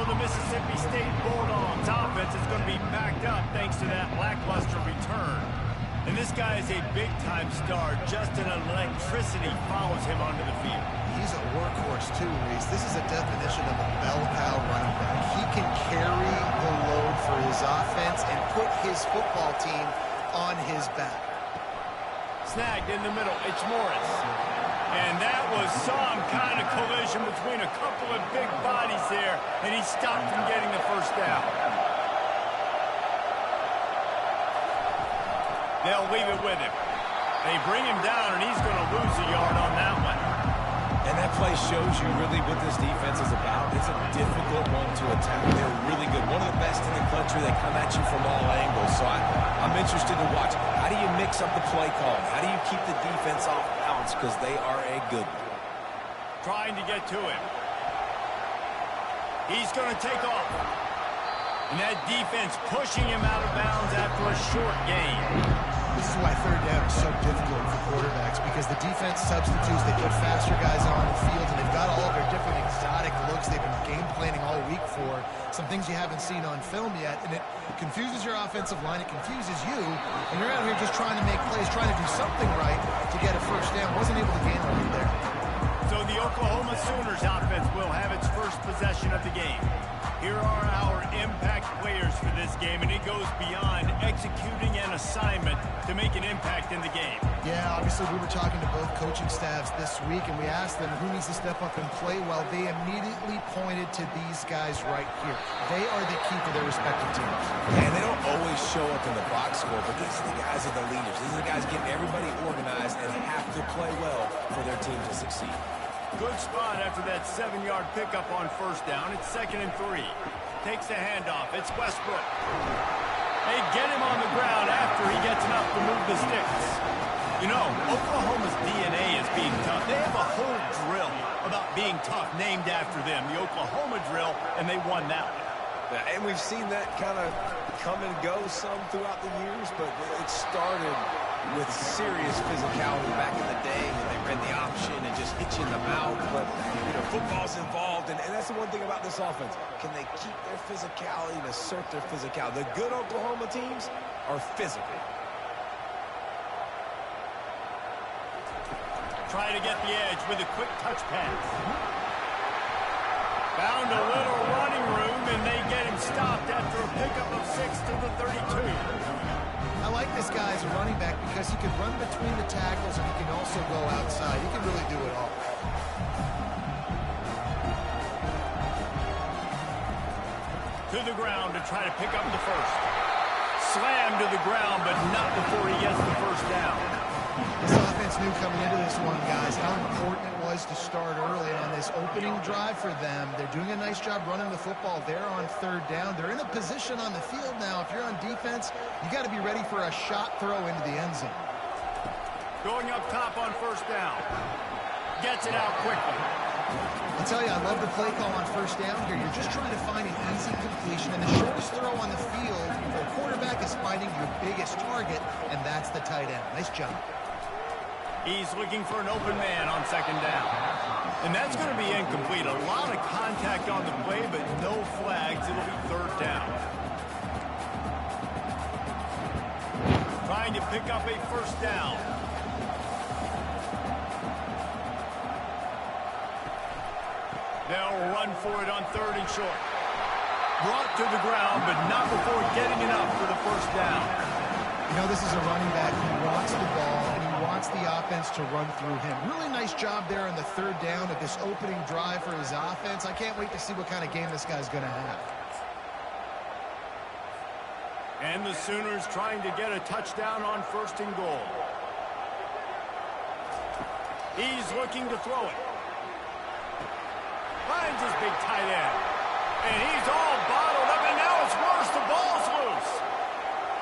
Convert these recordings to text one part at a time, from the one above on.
So the Mississippi State Bulldogs offense is going to be backed up thanks to that lackluster return. And this guy is a big-time star. Just an electricity follows him onto the field. He's a workhorse, too, Reese. This is a definition of a bell cow running back. He can carry the load for his offense and put his football team on his back. Snagged in the middle. It's Morris. And that was some kind of collision between a couple of big bodies there, and he stopped from getting the first down. They'll leave it with him. They bring him down, and he's going to lose a yard on that one. And that play shows you really what this defense is about. It's a difficult one to attack. They're really good. One of the best in the country. They come at you from all angles. So I'm interested to watch. How do you mix up the play calling? How do you keep the defense off balance? Because they are a good one. Trying to get to him. He's going to take off. And that defense pushing him out of bounds after a short gain. This is why third down is so difficult for quarterbacks, because the defense substitutes. They put faster guys on the field, and they've got all of their different exotic looks they've been game planning all week for. Some things you haven't seen on film yet, and it confuses your offensive line. It confuses you, and you're out here just trying to make plays, trying to do something right to get a first down. Wasn't able to gain one there. So the Oklahoma Sooners offense will have its first possession of the game. Here are our impact players for this game, and it goes beyond executing an assignment to make an impact in the game. Yeah, obviously we were talking to both coaching staffs this week, and we asked them who needs to step up and play well. They immediately pointed to these guys right here. They are the key for their respective teams. And they don't always show up in the box score, but these are the guys are the leaders. These are the guys getting everybody organized and have to play well for their team to succeed. Good spot after that 7-yard pickup on first down. It's 2nd and 3. Takes the handoff. It's Westbrook. They get him on the ground after he gets enough to move the sticks. You know, Oklahoma's DNA is being tough. They have a whole drill about being tough named after them, the Oklahoma drill, and they won that one. And we've seen that kind of come and go some throughout the years, but it started with serious physicality back in the day when they read the option and just hit you in the mouth. But, you know, football's involved, and that's the one thing about this offense. Can they keep their physicality and assert their physicality? The good Oklahoma teams are physical. Try to get the edge with a quick touch pass. Found a little running room, and they get him stopped after a pickup of 6 to the 32. I like this guy as a running back because he can run between the tackles and he can also go outside. He can really do it all. To the ground to try to pick up the first. Slammed to the ground, but not before he gets the first down. This offense knew coming into this one, guys, how important it was to start early on this opening drive for them. They're doing a nice job running the football. They're on third down. They're in a position on the field now. If you're on defense, you got to be ready for a shot throw into the end zone. Going up top on first down. Gets it out quickly. I'll tell you, I love the play call on first down here. You're just trying to find an easy completion, and the shortest throw on the field for a quarterback is finding your biggest target, and that's the tight end. Nice job. He's looking for an open man on second down. And that's going to be incomplete. A lot of contact on the play, but no flags. It'll be third down. Trying to pick up a first down. They'll run for it on third and short. Brought to the ground, but not before getting enough for the first down. You know, this is a running back who wants the ball, and he wants the offense to run through him. Really nice job there on the third down of this opening drive for his offense. I can't wait to see what kind of game this guy's going to have. And the Sooners trying to get a touchdown on first and goal. He's looking to throw it. Finds his big tight end. And he's all bottled up, and now it's worse. The ball's loose.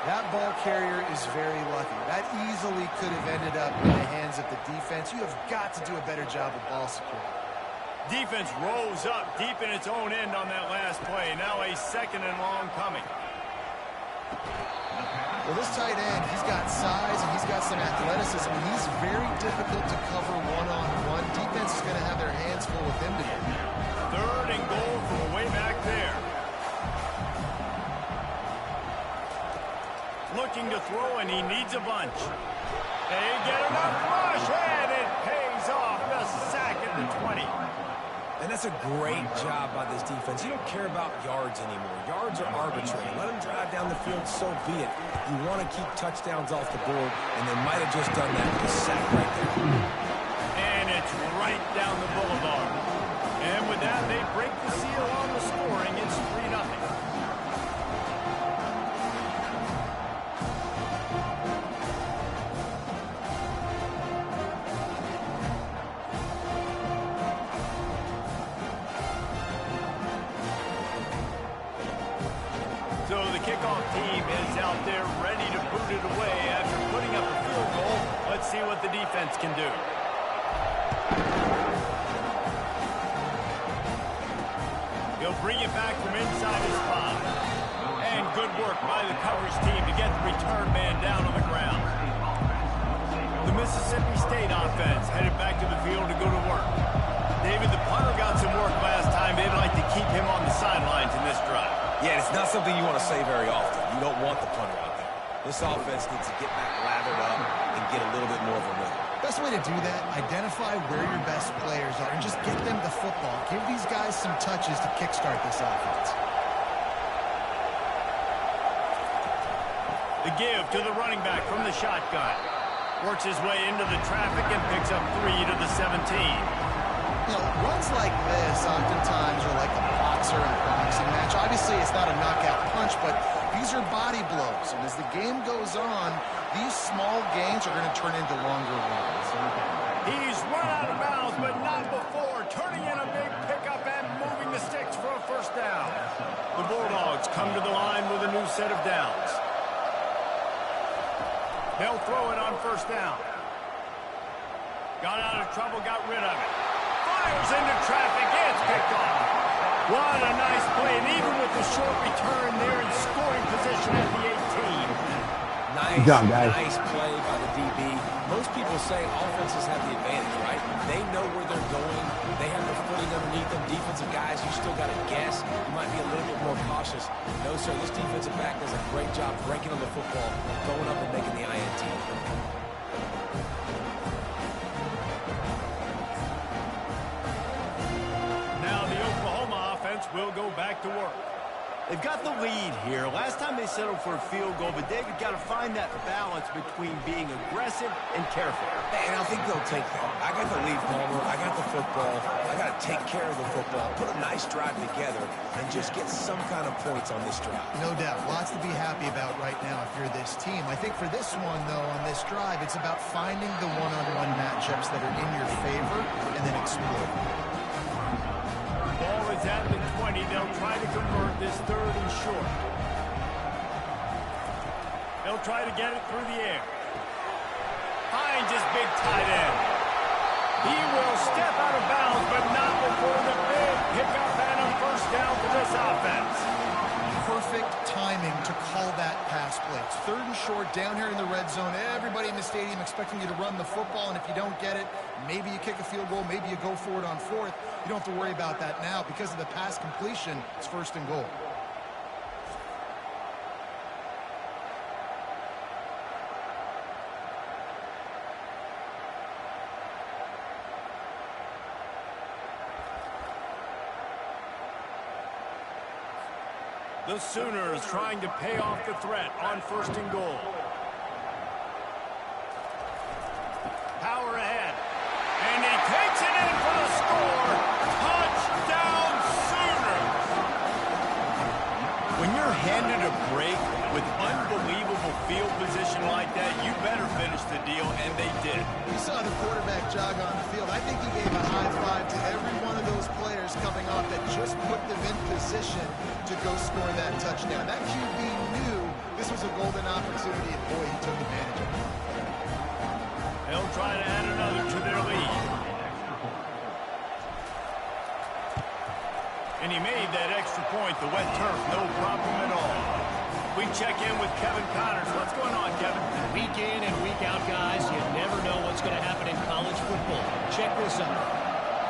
That ball carrier is very lucky. That easily could have ended up in the hands of the defense. You have got to do a better job of ball security. Defense rose up deep in its own end on that last play. Now a second and long coming. Well, this tight end, he's got size and he's got some athleticism, and he's very difficult to cover one-on-one. Defense is going to have their hands full with him today. Third and goal from way back there. looking to throw, and he needs a bunch. They get enough rush, and it pays off. The sack at the 20. And that's a great job by this defense. You don't care about yards anymore. Yards are arbitrary. Let them drive down the field, so be it. You want to keep touchdowns off the board, and they might have just done that with a sack right there. And it's right down the boulevard. And with that, they break the seal on the scoring. It's 3-0. So the kickoff team is out there ready to boot it away after putting up a field goal. Let's see what the defense can do. He'll bring it back from inside his 5. And good work by the coverage team to get the return man down on the ground. The Mississippi State offense headed back to the field to go to work. David, the punter got some work last time. They'd like to keep him on the sidelines in this drive. Yeah, it's not something you want to say very often. You don't want the punter out there. This offense needs to get back lathered up and get a little bit more of a rhythm. Best way to do that, identify where your best players are and just get them the football. Give these guys some touches to kickstart this offense. The give to the running back from the shotgun. Works his way into the traffic and picks up 3 to the 17. You know, runs like this oftentimes are like a boxer and boxing match. Obviously, it's not a knockout punch, but these are body blows. And as the game goes on, these small gains are going to turn into longer runs. He's run out of bounds, but not before turning in a big pickup and moving the sticks for a first down. The Bulldogs come to the line with a new set of downs. They'll throw it on first down. Got out of trouble, got rid of it. Fires into traffic, it's picked off. What a nice play, and even with the short return, they're in scoring position at the 18. Nice, nice play by the DB. Most people say offenses have the advantage, right? They know where they're going. They have the footing underneath them. Defensive guys, you still got to guess. You might be a little bit more cautious. No, sir, this defensive back does a great job breaking on the football, going up and making the INT. Will go back to work. They've got the lead here. Last time they settled for a field goal, but David got to find that balance between being aggressive and careful. And I think they'll take that. I got the lead, Palmer. I got the football. I got to take care of the football, put a nice drive together, and just get some kind of points on this drive. No doubt. Lots to be happy about right now if you're this team. I think for this one, though, on this drive, it's about finding the one-on-one matchups that are in your favor and then exploiting. Ball is at the 20. They'll try to convert this 3rd and short. They'll try to get it through the air. Finds his big tight end. He will step out of bounds, but not before the big pickup and a first down for this offense. Perfect timing to call that pass play. It's 3rd and short down here in the red zone. Everybody in the stadium expecting you to run the football, and if you don't get it, maybe you kick a field goal, maybe you go for it on 4th. You don't have to worry about that now. Because of the pass completion, it's 1st and goal. The Sooners trying to pay off the threat on 1st and goal. Power ahead. And he takes it in for the score. Touchdown Sooners! When you're handed a break with unbelievable field position like that, you better finish the deal, and they did. You saw the quarterback jog on the field. I think he gave a high five to every one of those players coming off that just put them in position to go score that touchdown. That QB knew this was a golden opportunity, and boy, he took advantage of it. They'll try to add another to their lead. And he made that extra point, the wet turf, no problem at all. We check in with Kevin Connors. What's going on, Kevin? Week in and week out, guys, you never know what's going to happen in college football. Check this out.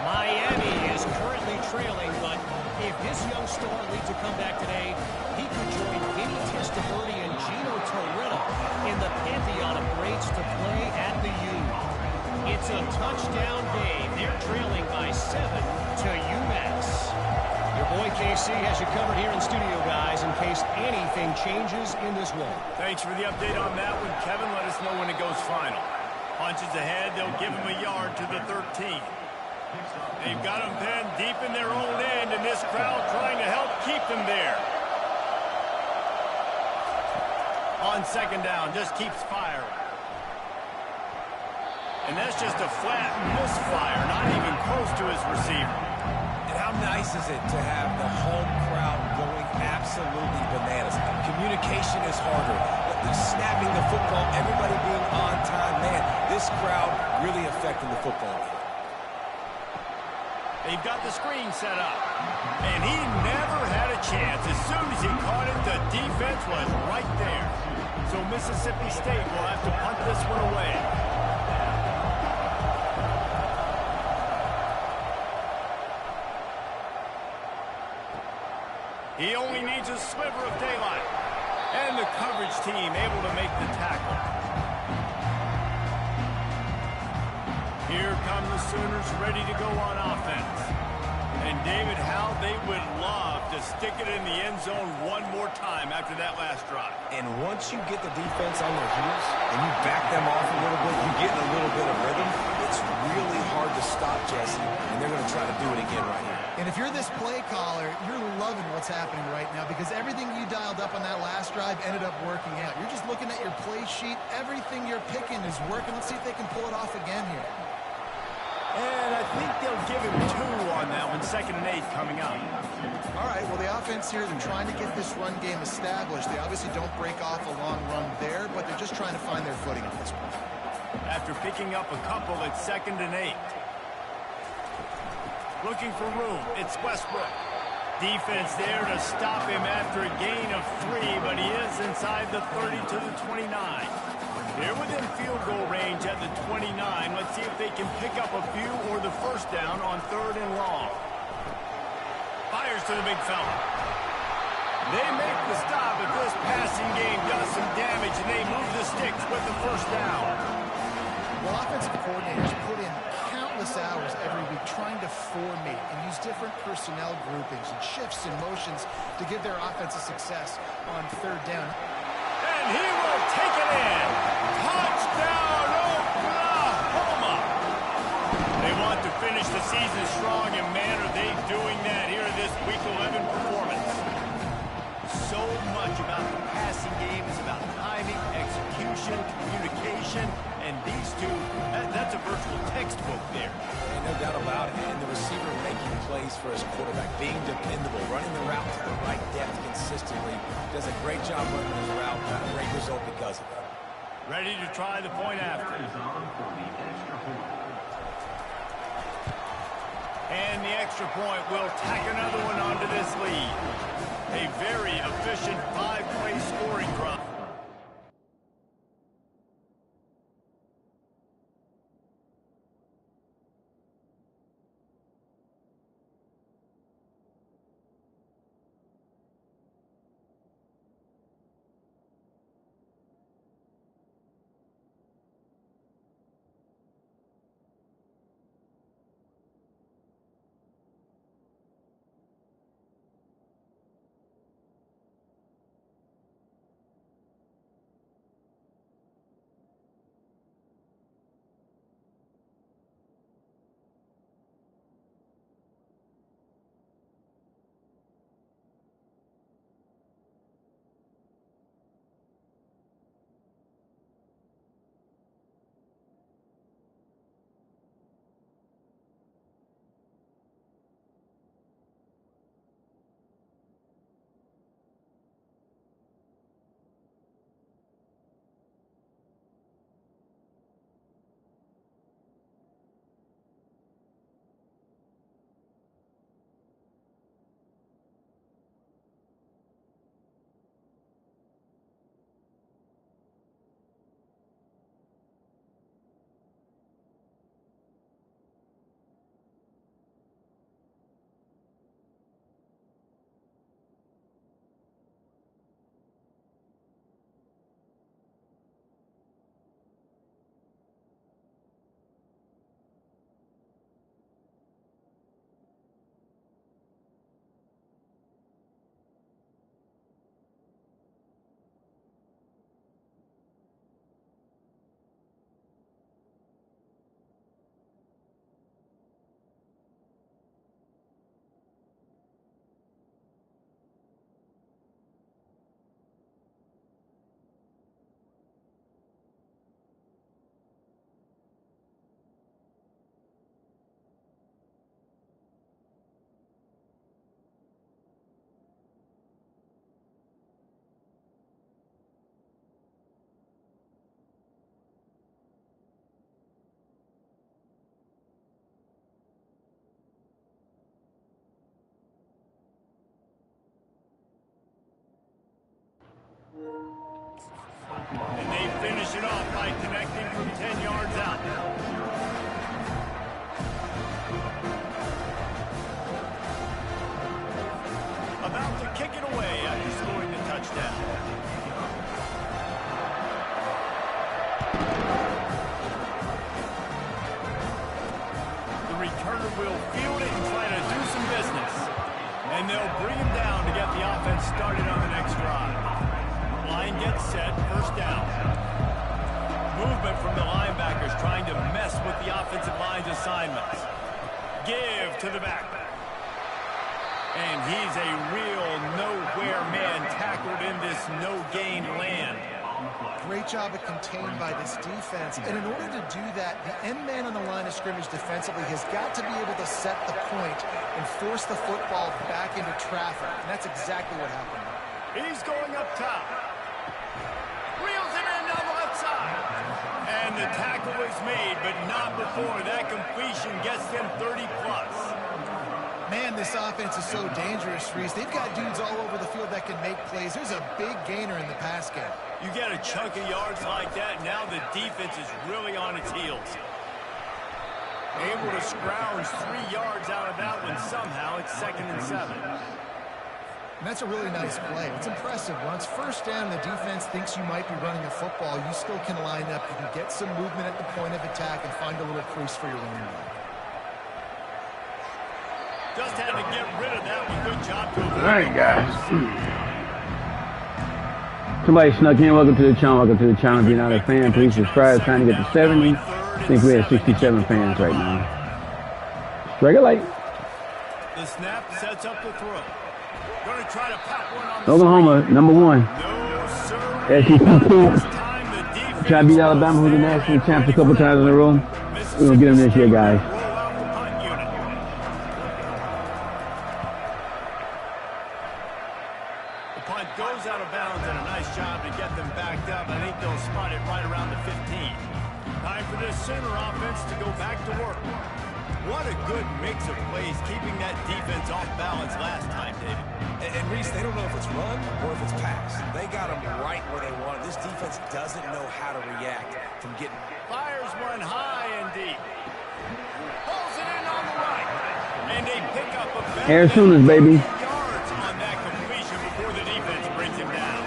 Miami is currently trailing, but If this young star leads a comeback today, he could join Vinny Testaverde and Gino Torrella in the pantheon of greats to play at the U. It's a touchdown game. They're trailing by 7 to UMass. Your boy KC has you covered here in studio, guys, in case anything changes in this one. Thanks for the update on that one, Kevin. Let us know when it goes final. Punches ahead, they'll give him a yard to the 13. They've got them pinned deep in their own end, and this crowd trying to help keep them there. On second down, just keeps firing. And that's just a flat misfire, not even close to his receiver. And how nice is it to have the home crowd going absolutely bananas? Communication is harder. The snapping the football, everybody being on time. Man, this crowd really affecting the football game. They've got the screen set up. And he never had a chance. As soon as he caught it, the defense was right there. So Mississippi State will have to punt this one away. He only needs a sliver of daylight. And the coverage team able to make the tackle. Here come the Sooners ready to go on offense. And David, how they would love to stick it in the end zone one more time after that last drive. And once you get the defense on their heels and you back them off a little bit, you get in a little bit of rhythm, it's really hard to stop, Jesse, and they're going to try to do it again right here. And if you're this play caller, you're loving what's happening right now because everything you dialed up on that last drive ended up working out. You're just looking at your play sheet. Everything you're picking is working. Let's see if they can pull it off again here. And I think they'll give him 2 on that one, 2nd and 8 coming up. All right, well, the offense here, they're trying to get this run game established. They obviously don't break off a long run there, but they're just trying to find their footing at this point. After picking up a couple, it's 2nd and 8. Looking for room, it's Westbrook. Defense there to stop him after a gain of 3, but he is inside the 30 to the 29. They're within field goal range at the 29. Let's see if they can pick up a few or the first down on 3rd and long. Fires to the big fella. They make the stop, but this passing game does some damage, and they move the sticks with the first down. Well, offensive coordinators put in countless hours every week trying to formate and use different personnel groupings and shifts and motions to give their offense a success on 3rd down. And he will take it in. Touchdown, Oklahoma! They want to finish the season strong, and man, are they doing that here in this Week 11 performance. So much about the passing game is about timing, execution, communication, and these two, that's a virtual textbook there. And no doubt about it. And the receiver making plays for his quarterback, being dependable, running the route to the right depth consistently. Does a great job running his route. Got a great result because of it. Ready to try the point after. And the extra point will tack another one onto this lead. A very efficient 5-play scoring drive. kick it away after scoring the touchdown. The returner will field it and try to do some business. And they'll bring him down to get the offense started on the next drive. Line gets set, first down. Movement from the linebackers trying to mess with the offensive line's assignments. Give to the back. And he's a real nowhere man tackled in this no-gain land. Great job of contained by this defense. And in order to do that, the end man on the line of scrimmage defensively has got to be able to set the point and force the football back into traffic. And that's exactly what happened. He's going up top. Reels it in down the left side. And the tackle is made, but not before that completion gets them 30-plus. Man, this offense is so dangerous, Reese. They've got dudes all over the field that can make plays. There's a big gainer in the pass game. You get a chunk of yards like that, now the defense is really on its heels. Able to scrounge 3 yards out of that one somehow. It's 2nd and 7. And that's a really nice play. It's impressive. Once first down, the defense thinks you might be running a football. You still can line up. You can get some movement at the point of attack and find a little crease for your running back. Just had to get rid of that one. Good job to avoid. All right, guys. Somebody snuck in. Welcome to the channel. Welcome to the channel. If you're not a fan, please subscribe. It's time to get to 70. I think we have 67 fans right now. Regulate. The snap sets up the throw. Going to try to pop one on the Oklahoma, screen. number 1. No, sir. SEC. Try to beat Alabama, who's the national champs a couple times in a row. We're going to get them this year, guys. Goes out of bounds and a nice job to get them backed up. I think they'll spot it right around the 15. Time for this Sooner offense to go back to work. What a good mix of plays, keeping that defense off balance last time, David. And Reese, they don't know if it's run or if it's pass. They got them right where they want it. This defense doesn't know how to react from getting... Fires one high and deep. Pulls it in on the right. And they pick up a better Air Sooners, baby. yards on that completion before the defense brings him down.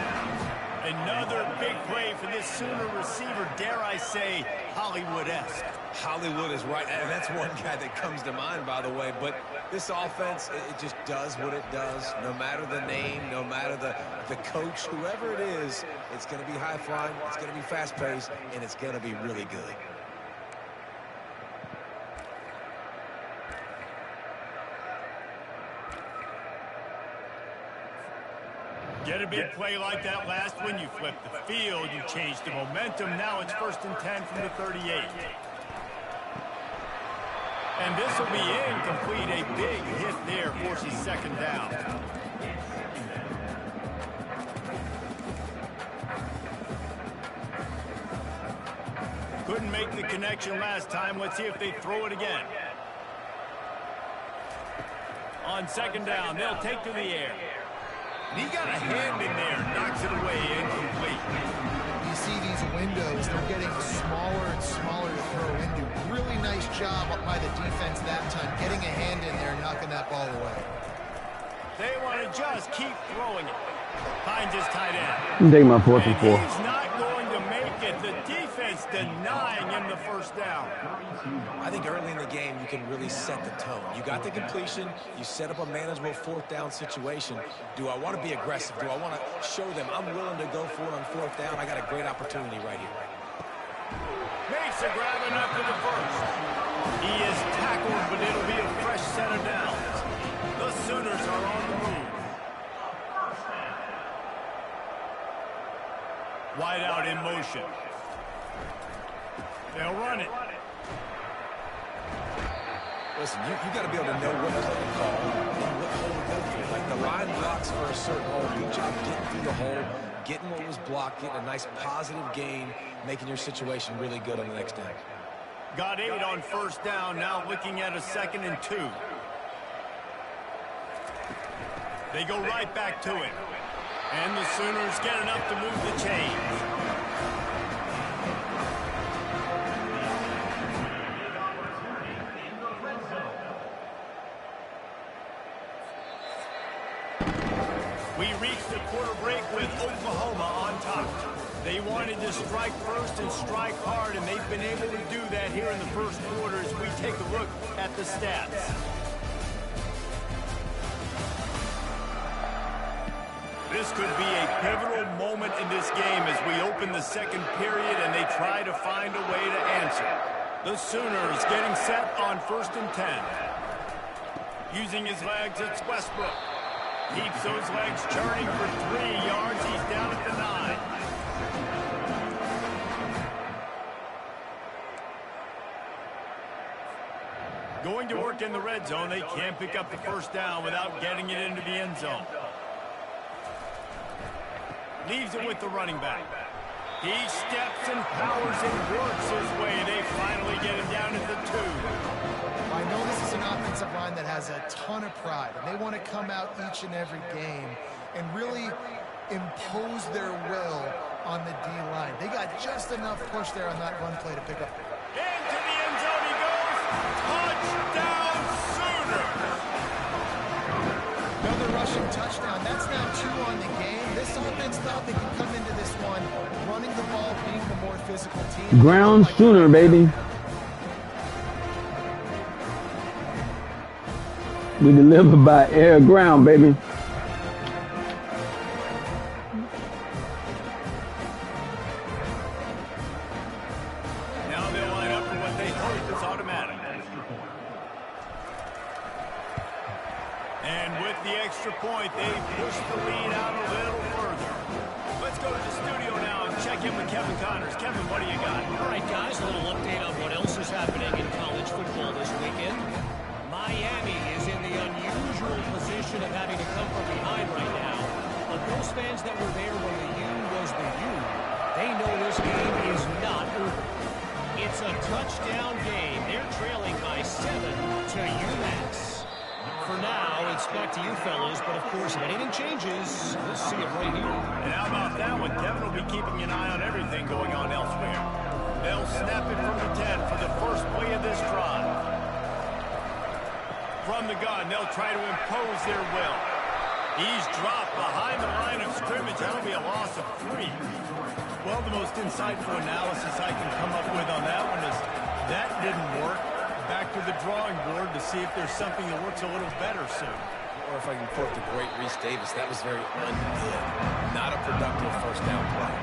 Another big play for this Sooner receiver, dare I say, Hollywood-esque. Hollywood is right, and that's one guy that comes to mind, by the way. But this offense, it just does what it does. No matter the name, no matter the coach, whoever it is, it's going to be high-flying, it's going to be fast-paced, and it's going to be really good. Get a big play like that last one, you flip the field, you change the momentum. Now it's 1st and 10 from the 38. And this will be incomplete. A big hit there forces 2nd down. Couldn't make the connection last time. Let's see if they throw it again. On 2nd down, they'll take to the air. And he got a hand in there, knocks it away, incomplete. You see these windows, they're getting smaller and smaller to throw into. Really nice job by the defense that time, getting a hand in there and knocking that ball away. They want to just keep throwing it. Finds his tight end. I'm taking my 4th and 4. He's not going to make it. The defense denying him the 1st down. I think early in the game, you can really set the tone. You got the completion. You set up a manageable 4th down situation. Do I want to be aggressive? Do I want to show them I'm willing to go for it on 4th down? I got a great opportunity right here. Makes a grab enough for the 1st. He is tackled, but it'll be a fresh set of downs. The Sooners are on the move. Wide out in motion. They'll run it. Listen, you got to be able to know what play to call and what hole to go for. Like the line blocks for a certain hole. Good job getting through the hole, getting what was blocked, getting a nice positive gain, making your situation really good on the next down. Got 8 on 1st down, now looking at a 2nd and 2. They go right back to it. And the Sooners get enough to move the chains. We reached the quarter break with Oklahoma on top. They wanted to strike first and strike hard, and they've been able to do that here in the first quarter as we take a look at the stats. This could be a pivotal moment in this game as we open the second period and they try to find a way to answer. The Sooners getting set on 1st and 10. Using his legs, it's Westbrook. Keeps those legs churning for 3 yards. He's down at the 9. Going to work in the red zone. They can't pick up the first down without getting it into the end zone. Leaves it with the running back. He steps and powers and works his way. They finally get him down at the 2. I know this is an offensive line that has a ton of pride, and they want to come out each and every game and really impose their will on the D-line. They got just enough push there on that run play to pick up. Into the end zone he goes. Touchdown, Sooners! Another rushing touchdown. That's now 2 on the game. This offense thought they could come into this one running the ball, being the more physical team. Ground Sooner, baby. We deliver by air ground, baby. Now they line up for what they hope is automatic. And with the extra point, they push the lead out a little further. Let's go to the studio now and check in with Kevin Connors. Kevin, what do you got? All right, guys, a little update on what else is happening in college football this weekend. Miami is in the unusual position of having to come from behind right now. But those fans that were there when the U was the U, they know this game is not over. It's a touchdown game. They're trailing by 7 to UMass. For now, it's back to you fellas, but of course, if anything changes, we'll see it right here. And how about that one? Kevin will be keeping an eye on everything going on elsewhere. They'll snap it from the 10 for the first play of this drive. From the gun, they'll try to impose their will. He's dropped behind the line of scrimmage. That'll be a loss of 3. Well, the most insightful analysis I can come up with on that one is that didn't work. Back to the drawing board to see if there's something that works a little better soon. Or if I can quote the great Reese Davis, that was very ungood. Not a productive first down play.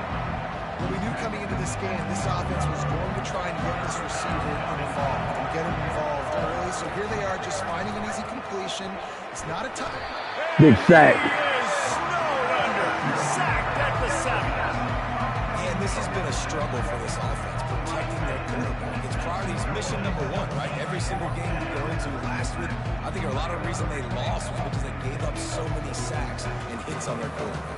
Well, we knew coming into this game, this offense was going to try and get this receiver involved and get him involved early. So here they are just finding an easy completion. It's not a tough. Big sack. He is snowed under. Sacked at the 7. And this has been a struggle for this offense, protecting their quarterback. It's priorities mission number 1, right? Every single game we go into last week, I think a lot of the reason they lost was because they gave up so many sacks and hits on their quarterback.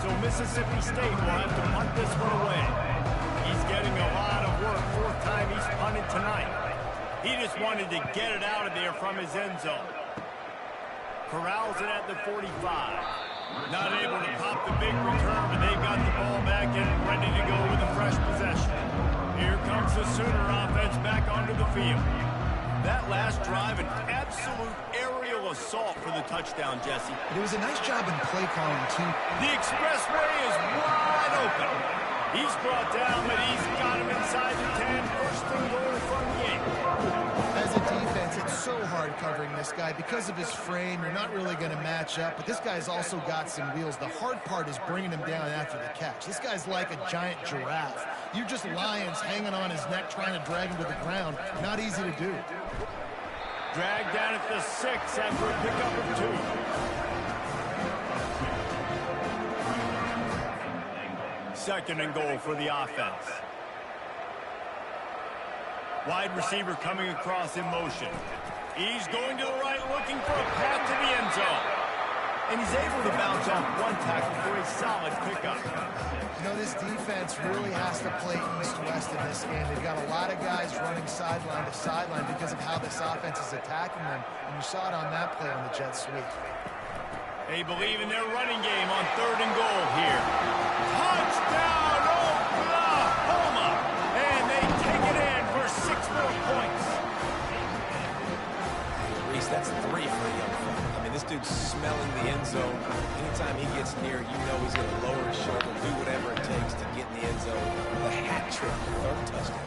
So Mississippi State will have to punt this one away. He's getting a lot of work. 4th time he's punted tonight. He just wanted to get it out of there from his end zone. Corrals it at the 45. Not able to pop the big return, but they've got the ball back and ready to go with a fresh possession. Here comes the Sooner offense back onto the field. That last drive, an absolute aerial assault for the touchdown, Jesse. It was a nice job in play calling, too. The expressway is wide open. He's brought down, but he's got him inside the 10. First and goal from the 8. As a defense, it's so hard covering this guy. Because of his frame, you're not really going to match up. But this guy's also got some wheels. The hard part is bringing him down after the catch. This guy's like a giant giraffe. You're just lions hanging on his neck trying to drag him to the ground. Not easy to do. Dragged down at the 6 after a pickup of 2. Second and goal for the offense. Wide receiver coming across in motion. He's going to the right, looking for a path to the end zone. And he's able to bounce off one tackle for a solid pickup. You know, this defense really has to play east-west in this game. They've got a lot of guys running sideline to sideline because of how this offense is attacking them. And you saw it on that play on the jet sweep. They believe in their running game on 3rd and goal here. Touchdown, Oklahoma! And they take it in for 6 more points. apiece. That's 3 for the young fella. I mean, this dude's smelling the end zone. Anytime he gets near, you know he's going to lower his shoulder, do whatever it takes to get in the end zone. The hat trick, 3rd touchdown.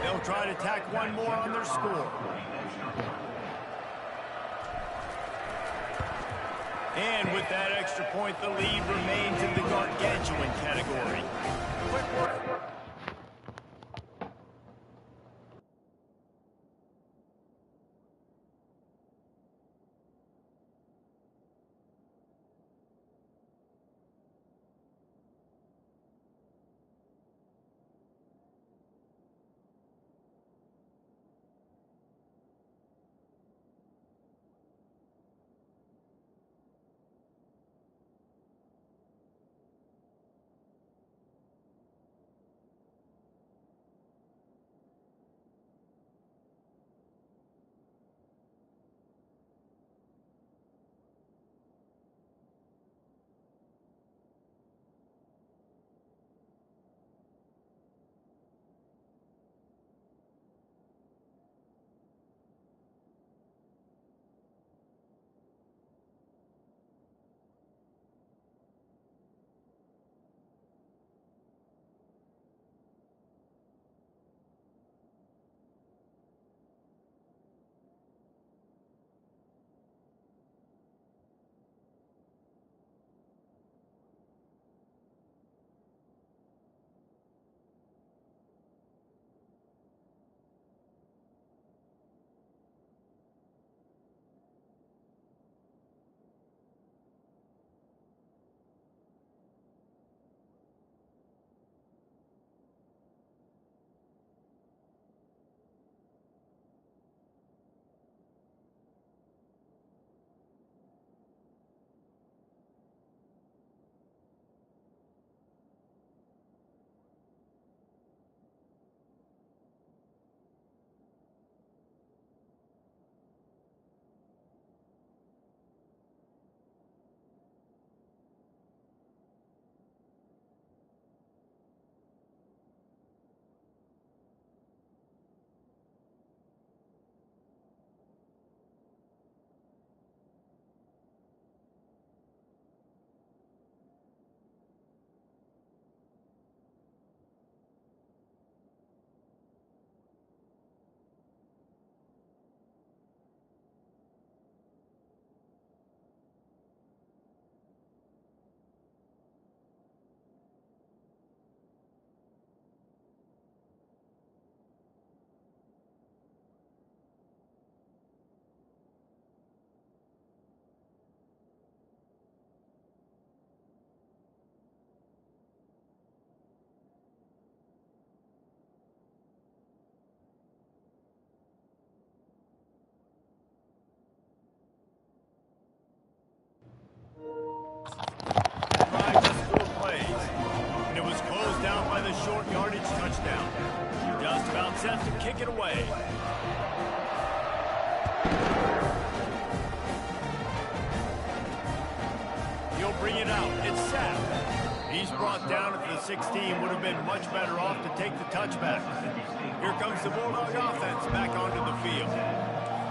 They'll try to tack one more on their score. And with that extra point, the lead remains in the gargantuan category. Quick work. Short yardage touchdown. Just about set to kick it away. He'll bring it out. It's sacked. He's brought down at the 16. Would have been much better off to take the touchback. Here comes the Bulldog offense back onto the field.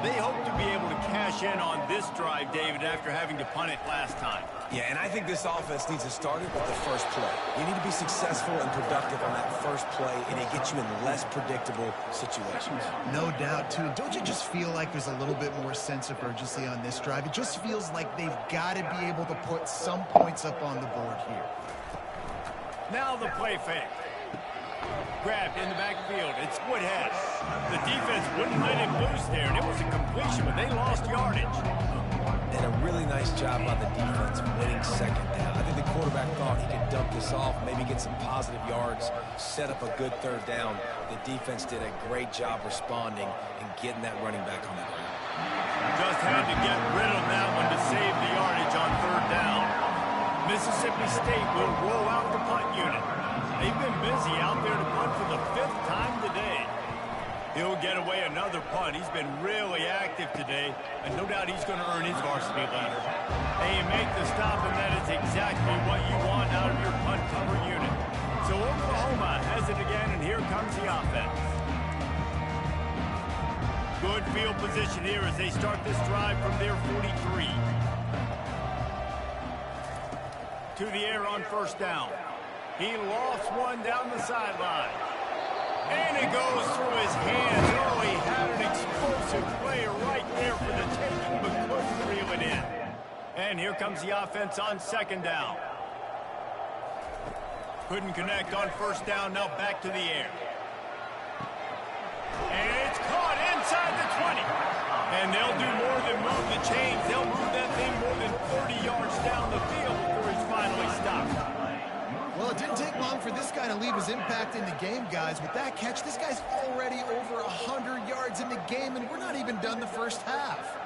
They hope to be able to cash in on this drive, David, after having to punt it last time. Yeah, and I think this offense needs to start it with the first play. You need to be successful and productive on that first play, and it gets you in less predictable situations. No doubt, too. Don't you just feel like there's a little bit more sense of urgency on this drive? It just feels like they've got to be able to put some points up on the board here. Now the play fake. Grabbed in the backfield. It's Woodhead. The defense wouldn't let him loose there, and it was a completion, but they lost yardage. And a really nice job by the defense winning 2nd down. I think the quarterback thought he could dump this off, maybe get some positive yards, set up a good 3rd down. The defense did a great job responding and getting that running back on the ground. Just had to get rid of that one to save the yardage on 3rd down. Mississippi State will roll out the punt unit. They've been busy out there to punt for the 5th time today. He'll get away another punt. He's been really active today, and no doubt he's going to earn his varsity letter. They make the stop, and that is exactly what you want out of your punt tries it again, and here comes the offense. Good field position here as they start this drive from their 43. To the air on first down. He lofts one down the sideline. And it goes through his hands. Oh, he had an explosive play right there for the taking, but couldn't reel it in. And here comes the offense on second down. Couldn't connect on first down, now back to the air. And it's caught inside the 20. And they'll do more than move the chains. They'll move that thing more than 30 yards down the field before he's finally stopped. Well, it didn't take long for this guy to leave his impact in the game, guys. With that catch, this guy's already over 100 yards in the game, and we're not even done the first half.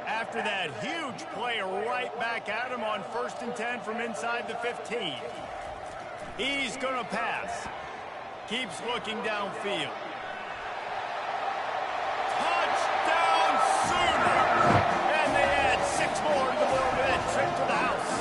After that huge play, right back at him on 1st and 10 from inside the 15. He's going to pass. Keeps looking downfield. Touchdown Sooner! And they add 6 more to the board with that trip to the house.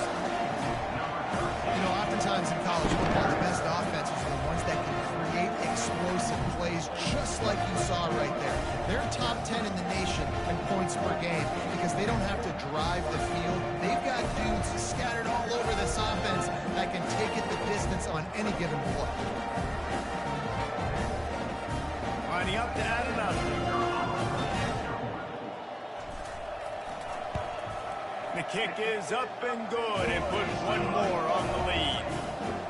You know, oftentimes in college football, the best offenses are the ones that can create explosive plays, just like you saw right there. They're top 10 in the nation in points per game because they don't have to drive the field. They've got dudes scattered all over this offense that can take it the distance on any given play. Lining up to add another. The kick is up and good and puts one more on the lead.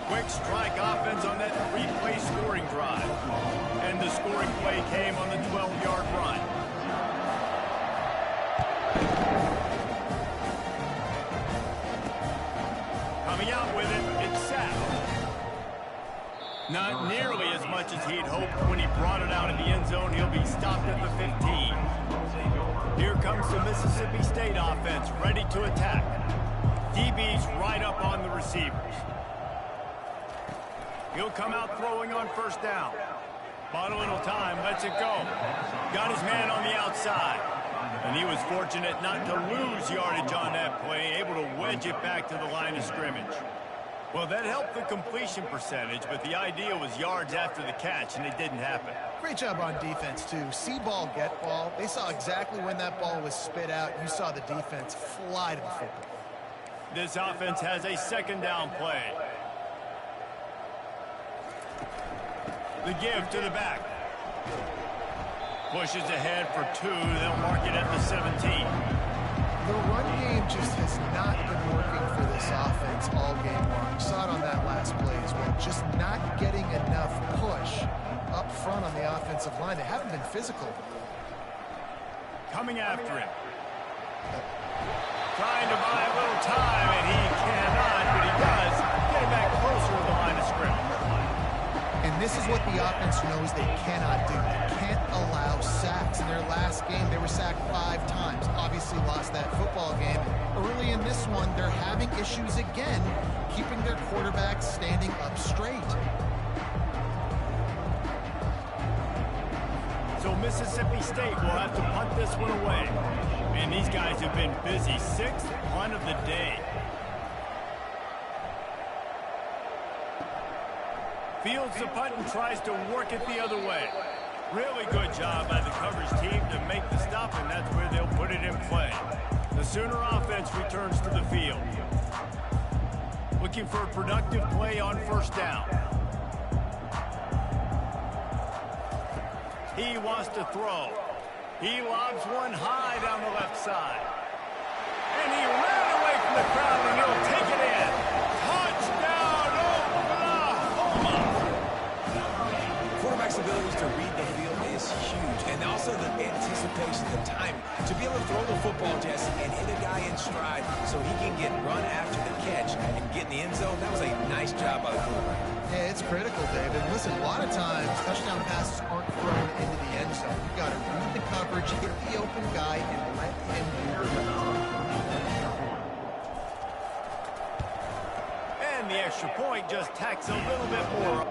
Quick strike offense on that 3-play scoring drive. And the scoring play came on the 12-yard run. Coming out with it, it's sacked. Not nearly as much as he'd hoped when he brought it out of the end zone. He'll be stopped at the 15. Here comes the Mississippi State offense, ready to attack. DB's right up on the receivers. He'll come out throwing on first down. Bought a little time, lets it go. Got his man on the outside. And he was fortunate not to lose yardage on that play, able to wedge it back to the line of scrimmage. Well, that helped the completion percentage, but the idea was yards after the catch, and it didn't happen. Great job on defense, too. See ball, get ball. They saw exactly when that ball was spit out. You saw the defense fly to the football. This offense has a second down play. The give to the back. Pushes ahead for 2. They'll mark it at the 17. The run game just has not been working for this offense all game long. You saw it on that last play as well. Just not getting enough push up front on the offensive line. They haven't been physical. Coming after him. Trying to buy a little time, and he cannot, but he does get it back closer to the line of scrimmage. And this is what the offense knows they cannot do. They can't allow sacks. In their last game, they were sacked 5 times. Obviously lost that football game. Early in this one, they're having issues again, keeping their quarterback standing up straight. So Mississippi State will have to punt this one away. Man, these guys have been busy. 6th punt of the day. Fields the punt and tries to work it the other way. Really good job by the coverage team to make the stop, and that's where they'll put it in play. The Sooner offense returns to the field. Looking for a productive play on first down. He wants to throw. He lobs one high down the left side. And he ran away from the crowd, and he'll take it in. Touchdown, Oklahoma! Quarterback's abilities to read the field is huge, and also the anticipation, the timing. To be able to throw the football, Jesse, and hit a guy in stride so he can get run after the catch and get in the end zone, that was a nice job by the quarterback. Yeah, it's critical, David. Listen, a lot of times, touchdown passes aren't thrown into the end zone. You've got to read the coverage, hit the open guy, and let him do the rest. And the extra point just tacks a little bit more.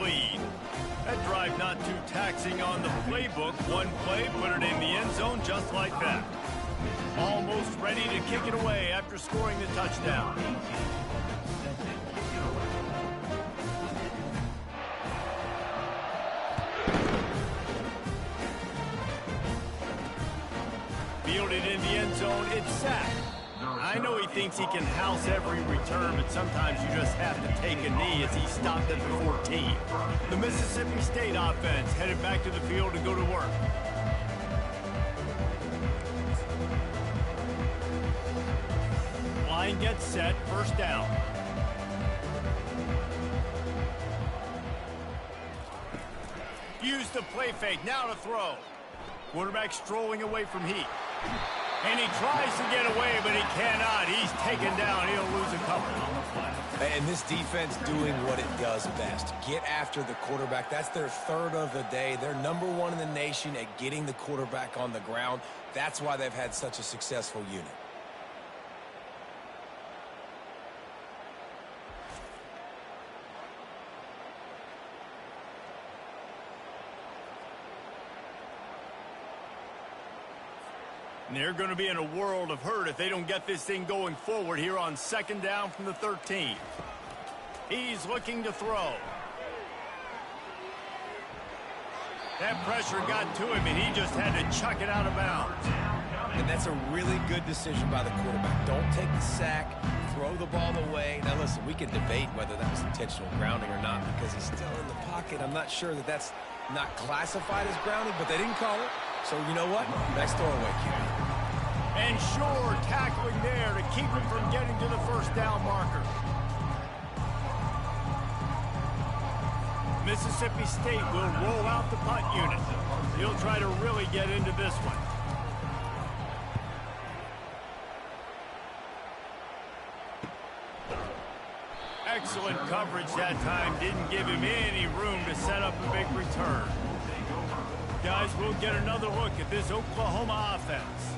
Lead. That drive not too taxing on the playbook. One play, put it in the end zone just like that. Almost ready to kick it away after scoring the touchdown. Fielded in the end zone, it's sacked. I know he thinks he can house every return, but sometimes you just have to take a knee as he stopped at the 14. The Mississippi State offense headed back to the field to go to work. Line gets set, first down. Use the play fake, now to throw. Quarterback strolling away from heat. And he tries to get away, but he cannot. He's taken down. He'll lose a couple. And this defense doing what it does best. Get after the quarterback. That's their third of the day. They're #1 in the nation at getting the quarterback on the ground. That's why they've had such a successful unit. And they're going to be in a world of hurt if they don't get this thing going forward here on second down from the 13. He's looking to throw. That pressure got to him, and he just had to chuck it out of bounds. And that's a really good decision by the quarterback. Don't take the sack, throw the ball away. Now, listen, we can debate whether that was intentional grounding or not because he's still in the pocket. I'm not sure that that's not classified as grounding, but they didn't call it. So, you know what? Nice throwaway, QB. And sure, tackling there to keep him from getting to the first down marker. Mississippi State will roll out the punt unit. He'll try to really get into this one. Excellent coverage that time. Didn't give him any room to set up a big return. Guys, we'll get another look at this Oklahoma offense.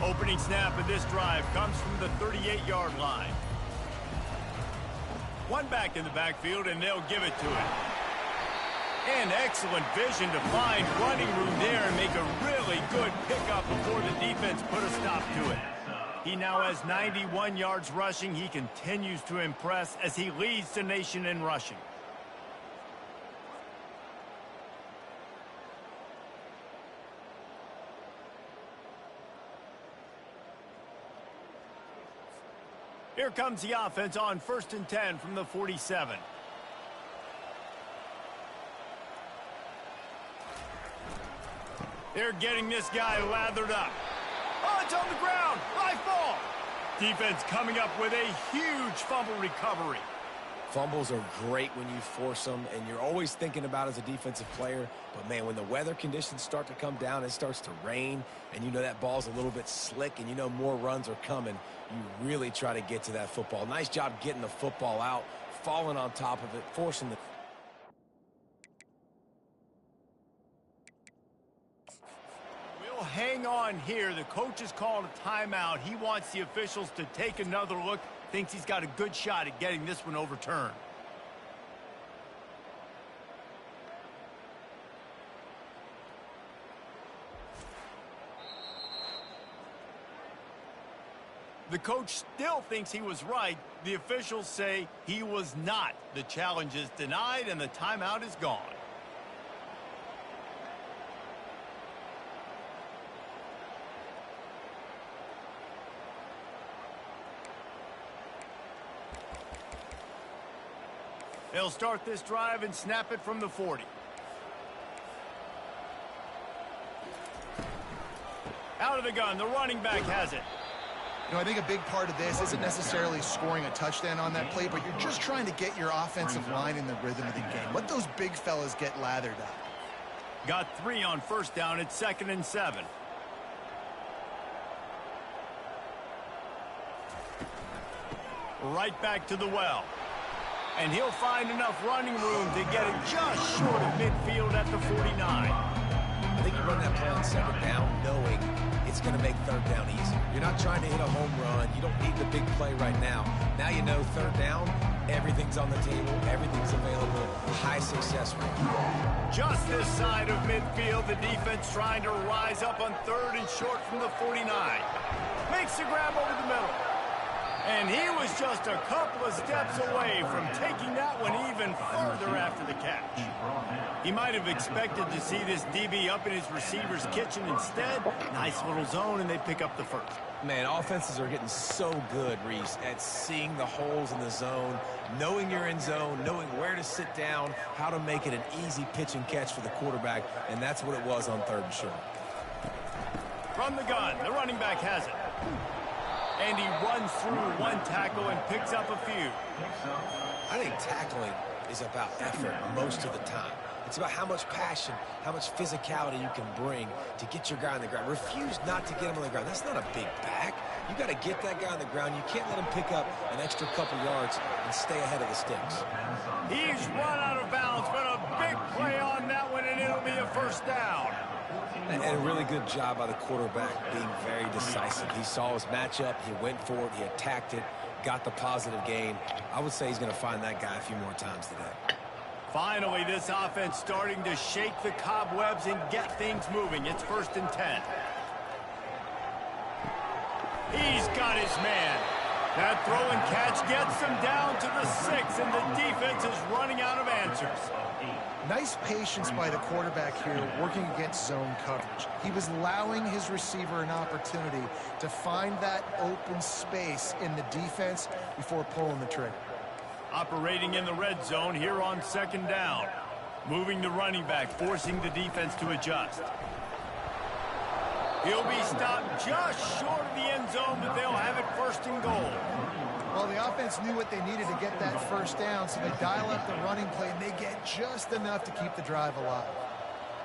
Opening snap of this drive comes from the 38-yard line. One back in the backfield, and they'll give it to him. And excellent vision to find running room there and make a really good pickup before the defense put a stop to it. He now has 91 yards rushing. He continues to impress as he leads the nation in rushing. Here comes the offense on 1st and 10 from the 47. They're getting this guy lathered up. Oh, it's on the ground. High ball. Defense coming up with a huge fumble recovery. Fumbles are great when you force them, and you're always thinking about as a defensive player. But, man, when the weather conditions start to come down, it starts to rain, and you know that ball's a little bit slick, and you know more runs are coming, you really try to get to that football. Nice job getting the football out, falling on top of it, forcing the... We'll hang on here. The coach has called a timeout. He wants the officials to take another look. Thinks he's got a good shot at getting this one overturned. The coach still thinks he was right. The officials say he was not. The challenge is denied and the timeout is gone. They'll start this drive and snap it from the 40. Out of the gun, the running back has it. You know, I think a big part of this isn't necessarily scoring a touchdown on that play, but you're just trying to get your offensive line in the rhythm of the game. Let those big fellas get lathered up. Got 3 on first down. It's 2nd and 7. Right back to the well. And he'll find enough running room to get it just short of midfield at the 49. I think you run that play on second down knowing it's going to make third down easy. You're not trying to hit a home run. You don't need the big play right now. Now you know third down, everything's on the table, everything's available, high success rate. Just this side of midfield, the defense trying to rise up on third and short from the 49. Makes the grab over the middle. And he was just a couple of steps away from taking that one even further after the catch. He might have expected to see this DB up in his receiver's kitchen. Instead, nice little zone, and they pick up the first. Man, offenses are getting so good, Reese, at seeing the holes in the zone, knowing you're in zone, knowing where to sit down, how to make it an easy pitch and catch for the quarterback, and that's what it was on third and short. From the gun, the running back has it. And he runs through one tackle and picks up a few. I think tackling is about effort most of the time. It's about how much passion, how much physicality you can bring to get your guy on the ground. Refuse not to get him on the ground. That's not a big back. You got to get that guy on the ground. You can't let him pick up an extra couple yards and stay ahead of the sticks. He's run out of bounds, but a big play on that one, and it'll be a first down. And a really good job by the quarterback being very decisive. He saw his matchup, he went for it, he attacked it, got the positive gain. I would say he's going to find that guy a few more times today. Finally, this offense starting to shake the cobwebs and get things moving. It's 1st and 10. He's got his man. That throw and catch gets him down to the 6, and the defense is running out of answers. Nice patience by the quarterback here working against zone coverage. He was allowing his receiver an opportunity to find that open space in the defense before pulling the trigger. Operating in the red zone here on 2nd down. Moving the running back, forcing the defense to adjust. He'll be stopped just short of the end zone, but they'll have it 1st and goal. Well, the offense knew what they needed to get that first down, so they dial up the running play, and they get just enough to keep the drive alive.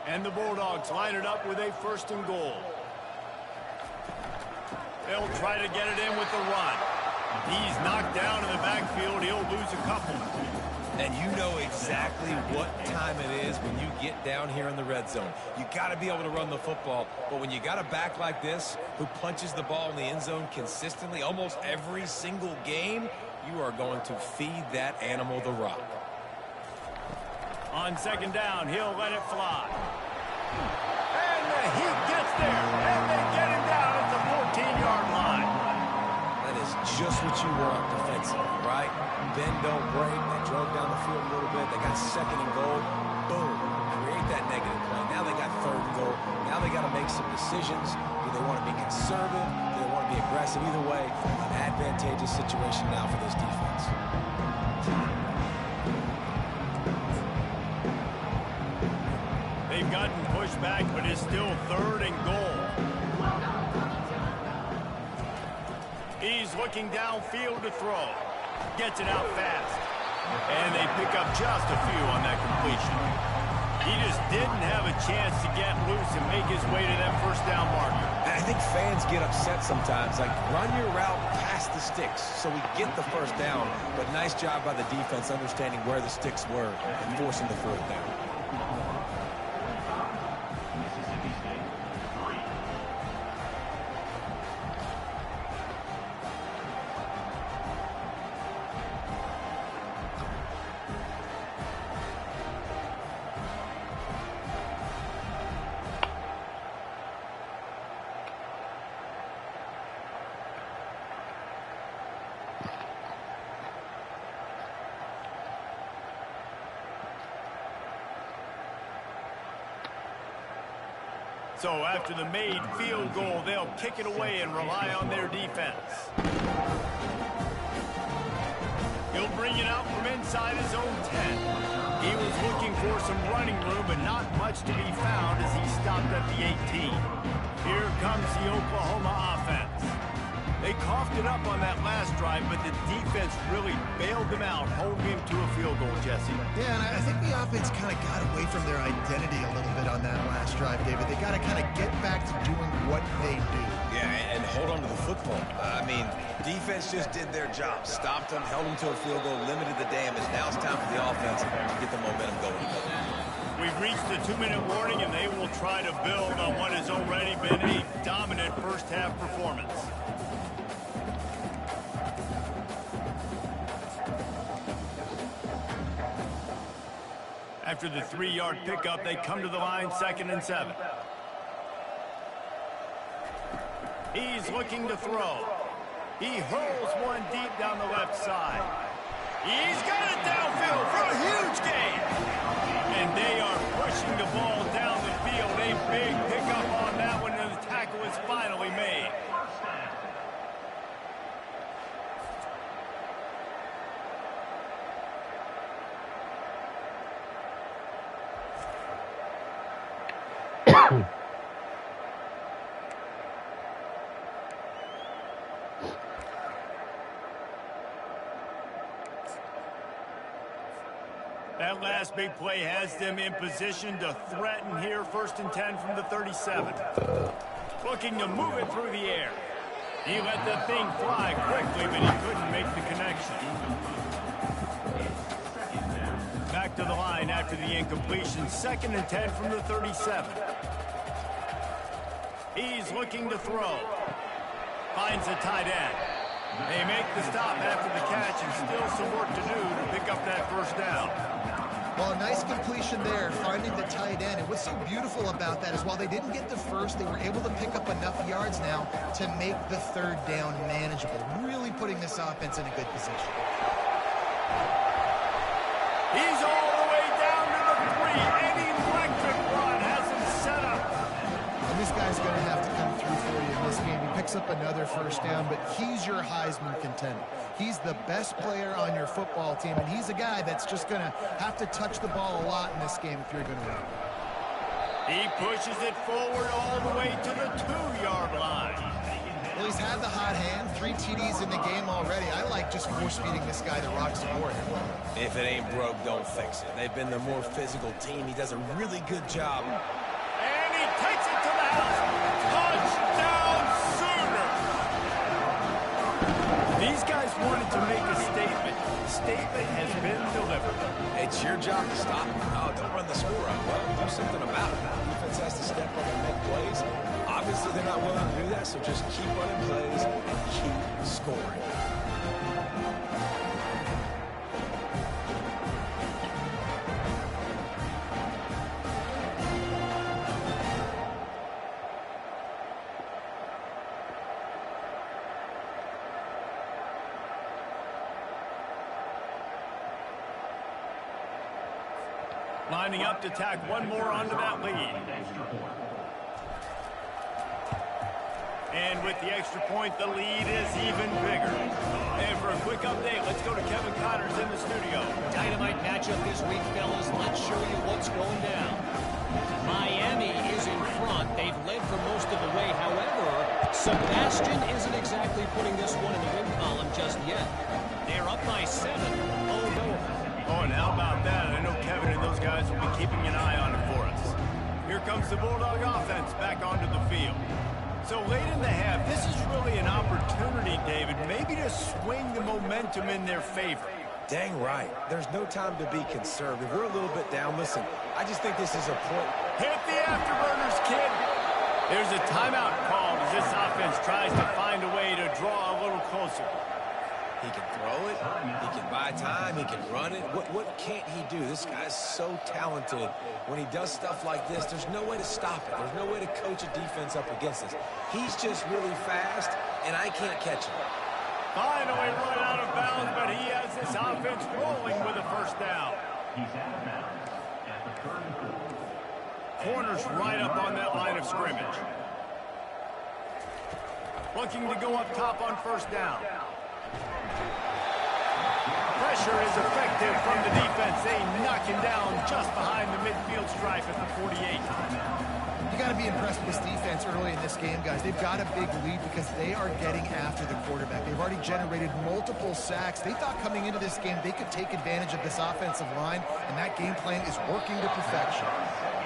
And the Bulldogs line it up with a 1st and goal. They'll try to get it in with the run. He's knocked down in the backfield. He'll lose a couple. And you know exactly what time it is when you get down here in the red zone. You got to be able to run the football, but when you got a back like this who punches the ball in the end zone consistently almost every single game, you are going to feed that animal the rock. On 2nd down, he'll let it fly. And the heat gets there, and they get him down at the 14-yard line. That is just what you want defensively, right? Bend, don't break. They drove down the field a little bit. They got 2nd and goal. Boom. Create that negative play. Now they got 3rd and goal. Now they got to make some decisions. Do they want to be conservative? Do they want to be aggressive? Either way, an advantageous situation now for this defense. They've gotten pushed back, but it's still 3rd and goal. He's looking downfield to throw. Gets it out fast. And they pick up just a few on that completion. He just didn't have a chance to get loose and make his way to that 1st down marker. I think fans get upset sometimes. Like, run your route past the sticks so we get the 1st down. But nice job by the defense understanding where the sticks were and forcing the 4th down. So after the made field goal, they'll kick it away and rely on their defense. He'll bring it out from inside his own 10. He was looking for some running room, but not much to be found as he stopped at the 18. Here comes the Oklahoma offense. They coughed it up on that last drive, but the defense really bailed them out, holding him to a field goal, Jesse. Yeah, and I think the offense kind of got away from their identity a little bit on that last drive, David. They got to kind of get back to doing what they do. Yeah, and hold on to the football. I mean, defense just did their job. Stopped them, held them to a field goal, limited the damage. Now it's time for the offense to get the momentum going. We've reached the 2-minute warning, and they will try to build on what has already been a dominant first-half performance. After the 3-yard pickup, they come to the line, 2nd and 7. He's looking to throw. He hurls one deep down the left side. He's got it downfield for a huge gain. And they are pushing the ball down the field. A big pickup on that one, and the tackle is finally made. That last big play has them in position to threaten here. 1st and 10 from the 37. Looking to move it through the air. He let the thing fly quickly, but he couldn't make the connection. Back to the line after the incompletion. 2nd and 10 from the 37. He's looking to throw. Finds the tight end. They make the stop after the catch, and still some work to do to pick up that 1st down. Well, a nice completion there, finding the tight end. And what's so beautiful about that is while they didn't get the first, they were able to pick up enough yards now to make the 3rd down manageable, really putting this offense in a good position. He's all the way down to the 3. An electric run has him set up. And this guy's going to have to come through for you in this game. He picks up another 1st down, but he's your Heisman contender. He's the best player on your football team, and he's a guy that's just going to have to touch the ball a lot in this game if you're going to win. He pushes it forward all the way to the 2-yard line. Well, he's had the hot hand, 3 TDs in the game already. I like just force-feeding this guy the rock support. If it ain't broke, don't fix it. They've been the more physical team. He does a really good job. And he takes it to the house. Touchdown, Sooners! These guys wanted to make a statement. The statement has been delivered. It's your job to stop him. Oh, don't run the score up. Well, do something about it. The defense has to step up and make plays. Obviously, they're not willing to do that, so just keep running plays and keep scoring. Lining up to tack one more onto that lead. And with the extra point, the lead is even bigger. And for a quick update, let's go to Kevin Connors in the studio. Dynamite matchup this week, fellas. Let's show you what's going down. Miami is in front. They've led for most of the way. However, Sebastian isn't exactly putting this one in the win column just yet. They're up by 7. Oh, no. Oh, and how about that? I know Kevin and those guys will be keeping an eye on it for us. Here comes the Bulldog offense back onto the field. So late in the half, this is really an opportunity, David, maybe to swing the momentum in their favor. Dang right. There's no time to be conservative. We're a little bit down. Listen, I just think this is a point. Hit the afterburners, kid. There's a timeout called as this offense tries to find a way to draw a little closer. He can throw it, he can buy time, he can run it. What can't he do? This guy's so talented. When he does stuff like this, there's no way to stop it. There's no way to coach a defense up against this. He's just really fast, and I can't catch him. Finally run out of bounds, but he has this offense rolling with a 1st down. Corners right up on that line of scrimmage. Looking to go up top on 1st down. Pressure is effective from the defense. They knock him down just behind the midfield stripe at the 48. You got to be impressed with this defense early in this game, guys. They've got a big lead because they are getting after the quarterback. They've already generated multiple sacks. They thought coming into this game they could take advantage of this offensive line, and that game plan is working to perfection.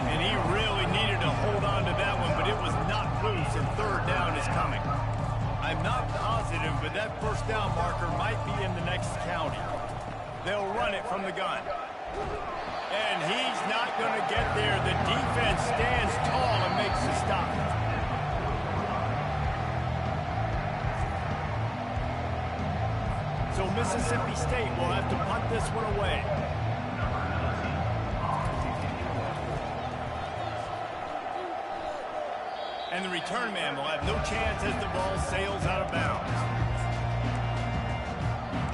And he really needed to hold on to that one, but it was not loose, and 3rd down is coming. I I'm not positive, but that first down marker might be in the next county. They'll run it from the gun. And he's not going to get there. The defense stands tall and makes the stop. So Mississippi State will have to punt this one away. And the return man will have no chance as the ball sails out of bounds.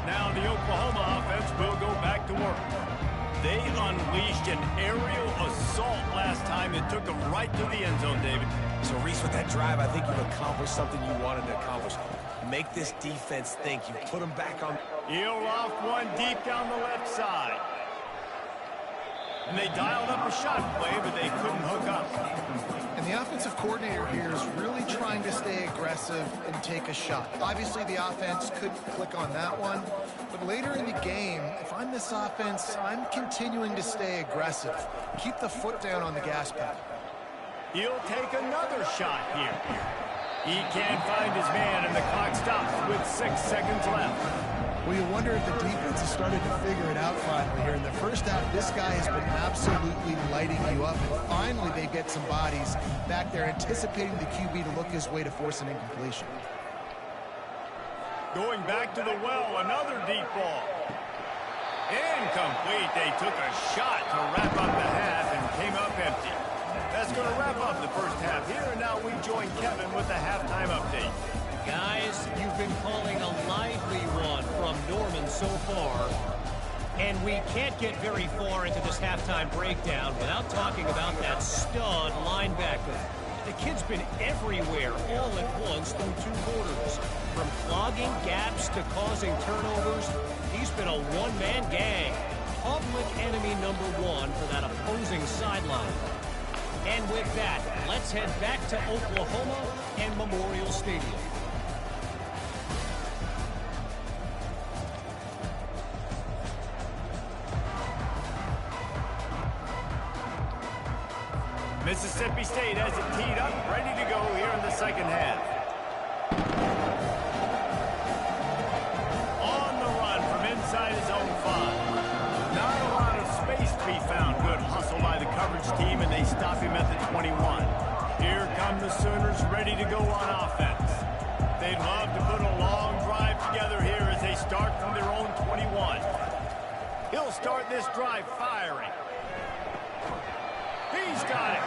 Now the Oklahoma offense will go back to work. They unleashed an aerial assault last time. It took them right to the end zone, David. So, Reese, with that drive, I think you've accomplished something you wanted to accomplish. Make this defense think. You put them back on. He'll off one deep down the left side. And they dialed up a shot play, but they couldn't hook up. And the offensive coordinator here is really trying to stay aggressive and take a shot. Obviously, the offense couldn't click on that one. But later in the game, if I'm this offense, I'm continuing to stay aggressive. Keep the foot down on the gas pedal. He'll take another shot here. He can't find his man, and the clock stops with 6 seconds left. Well, you wonder if the defense has started to figure it out finally here. In the first half, this guy has been absolutely lighting you up. And finally, they get some bodies back there, anticipating the QB to look his way to force an incompletion. Going back to the well, another deep ball. Incomplete. They took a shot to wrap up the half and came up empty. That's going to wrap up the first half here, and now we join Kevin with the halftime update. Guys, you've been calling a lively one from Norman so far. And we can't get very far into this halftime breakdown without talking about that stud linebacker. The kid's been everywhere all at once through 2 quarters. From clogging gaps to causing turnovers, he's been a one-man gang. Public enemy #1 for that opposing sideline. And with that, let's head back to Oklahoma and Memorial Stadium. Mississippi State has it teed up, ready to go here in the second half. On the run from inside his own 5. Not a lot of space to be found. Good hustle by the coverage team, and they stop him at the 21. Here come the Sooners ready to go on offense. They'd love to put a long drive together here as they start from their own 21. He'll start this drive firing. He's got it.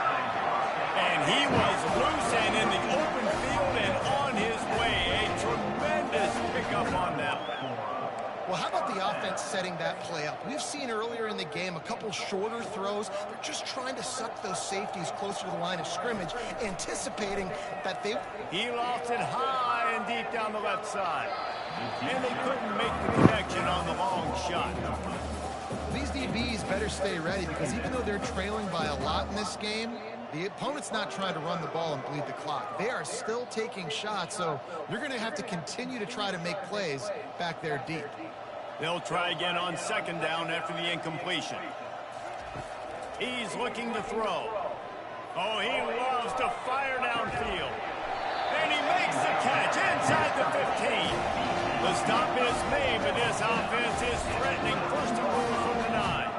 And he was loose and in the open field and on his way. A tremendous pickup on that one. Well, how about the offense setting that play up? We've seen earlier in the game a couple shorter throws. They're just trying to suck those safeties closer to the line of scrimmage, anticipating that they... He lofts it high and deep down the left side. And they couldn't make the connection on the long shot. These DBs better stay ready because even though they're trailing by a lot in this game, the opponent's not trying to run the ball and bleed the clock. They are still taking shots, so you're going to have to continue to try to make plays back there deep. They'll try again on second down after the incompletion. He's looking to throw. Oh, he loves to fire downfield. And he makes the catch inside the 15. The stop is made, but this offense is threatening first and goal from the 9.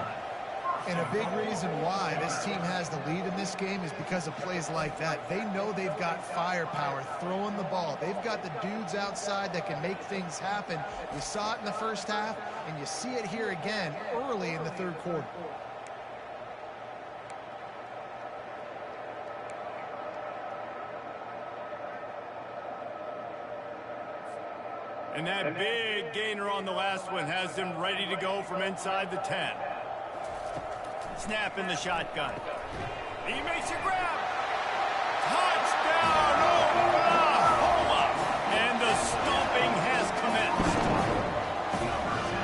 And a big reason why this team has the lead in this game is because of plays like that. They know they've got firepower throwing the ball. They've got the dudes outside that can make things happen. You saw it in the first half, and you see it here again early in the third quarter. And that big gainer on the last one has them ready to go from inside the 10. Snap in the shotgun. He makes a grab. Touchdown, Oklahoma! And the stomping has commenced.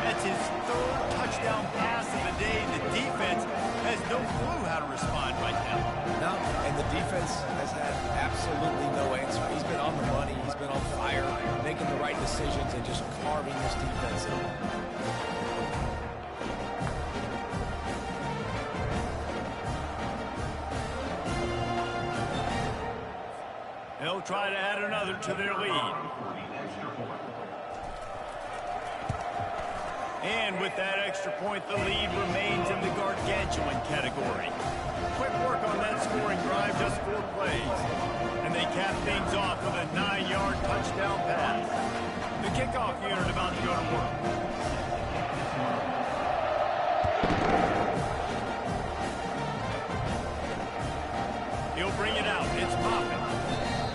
That's his 3rd touchdown pass of the day. The defense has no clue how to respond right now. No, and the defense has had absolutely no answer. He's been on the money. He's been on fire, making the right decisions and just carving this defense up. They'll try to add another to their lead. And with that extra point, the lead remains in the gargantuan category. Quick work on that scoring drive, just 4 plays. And they cap things off with a 9-yard touchdown pass. The kickoff unit about to go to work. He'll bring it out. It's popping.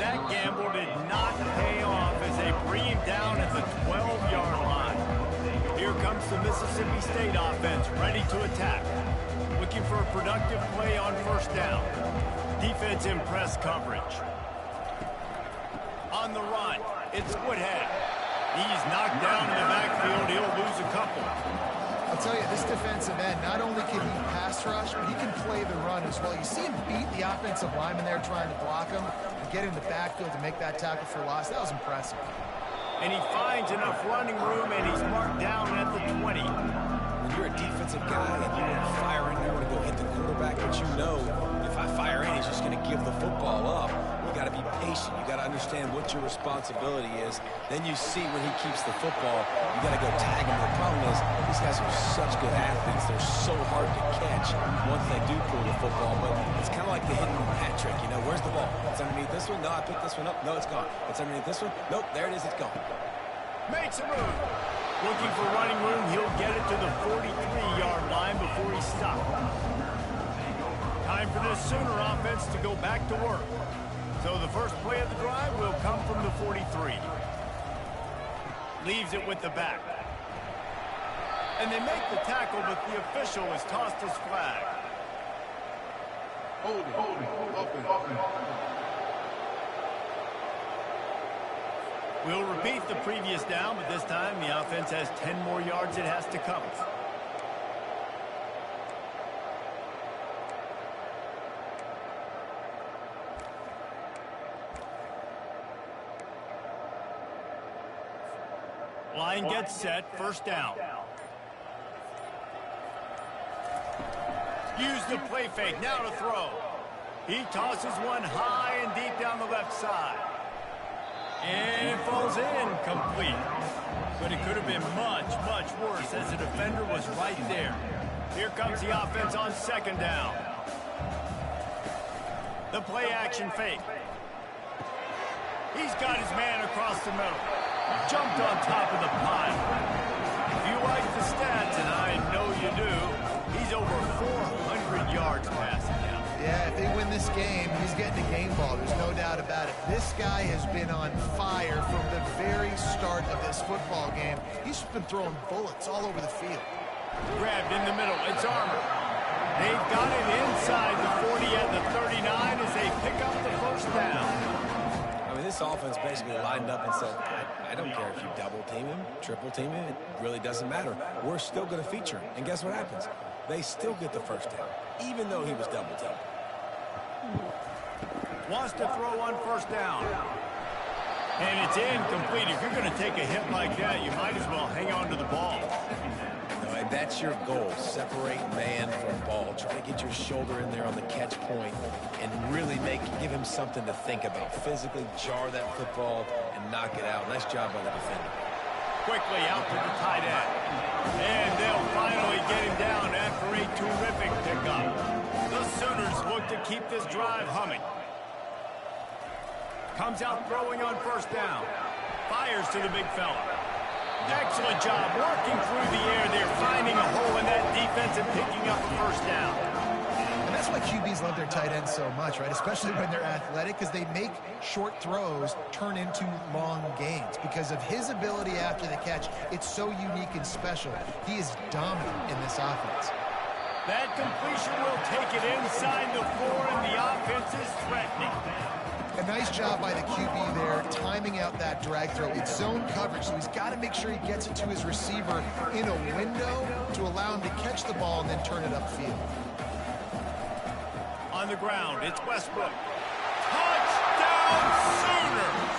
That gamble did not pay off as they bring him down at the 12-yard line. Here comes the Mississippi State offense, ready to attack. Looking for a productive play on first down. Defense in press coverage. On the run, it's Woodhead. He's knocked down in the backfield. He'll lose a couple. I'll tell you, this defensive end, not only can he pass rush, but he can play the run as well. You see him beat the offensive lineman there trying to block him and get in the backfield to make that tackle for loss. That was impressive. And he finds enough running room, and he's marked down at the 20. When you're a defensive guy and you want to fire in, you want to go hit the quarterback, but you know if I fire in, he's just going to give the football up. You got to be patient. You got to understand what your responsibility is. Then you see when he keeps the football, you got to go tag him. The problem is these guys are such good athletes. They're so hard to catch once they do pull the football. But it's kind of like the hidden hat trick. You know, where's the ball? It's underneath this one. No, I picked this one up. No, it's gone. It's underneath this one. Nope, there it is. It's gone. Makes a move. Looking for running room. He'll get it to the 43-yard line before he stops. Time for this Sooner offense to go back to work. So the first play of the drive will come from the 43. Leaves it with the back. And they make the tackle, but the official has tossed his flag. Hold it. Open. We'll repeat the previous down, but this time the offense has 10 more yards it has to cover. Line gets set, first down. Use the play fake, now to throw. He tosses one high and deep down the left side. And it falls in, complete. But it could have been much, much worse as the defender was right there. Here comes the offense on second down. The play action fake. He's got his man across the middle. Jumped on top of the pile. If you like the stats, and I know you do, he's over 400 yards passing now. Yeah, if they win this game, he's getting a game ball. There's no doubt about it. This guy has been on fire from the very start of this football game. He's been throwing bullets all over the field. Grabbed in the middle. It's Armour. They've got it inside the 40 at the 39 as they pick up the first down. I mean, this offense basically lined up and said, I don't care if you double team him, triple team him, it really doesn't matter. We're still going to feature him. And guess what happens? They still get the first down, even though he was double teamed. Wants to throw on first down. And it's incomplete. If you're going to take a hit like that, you might as well hang on to the ball. And that's your goal. Separate man from ball. Try to get your shoulder in there on the catch point and really give him something to think about. Physically jar that football and knock it out. Nice job by the defender. Quickly out to the tight end. And they'll finally get him down after a terrific pickup. The Sooners look to keep this drive humming. Comes out throwing on first down. Fires to the big fella. Excellent job working through the air there, finding a hole in that defense and picking up a first down. And that's why QBs love their tight ends so much, right? Especially when they're athletic, because they make short throws turn into long gains. Because of his ability after the catch, it's so unique and special. He is dominant in this offense. That completion will take it inside the 4, and the offense is threatening. A nice job by the QB there, timing out that drag throw. It's zone coverage, so he's got to make sure he gets it to his receiver in a window to allow him to catch the ball and then turn it upfield. On the ground, it's Westbrook. Touchdown Sooners!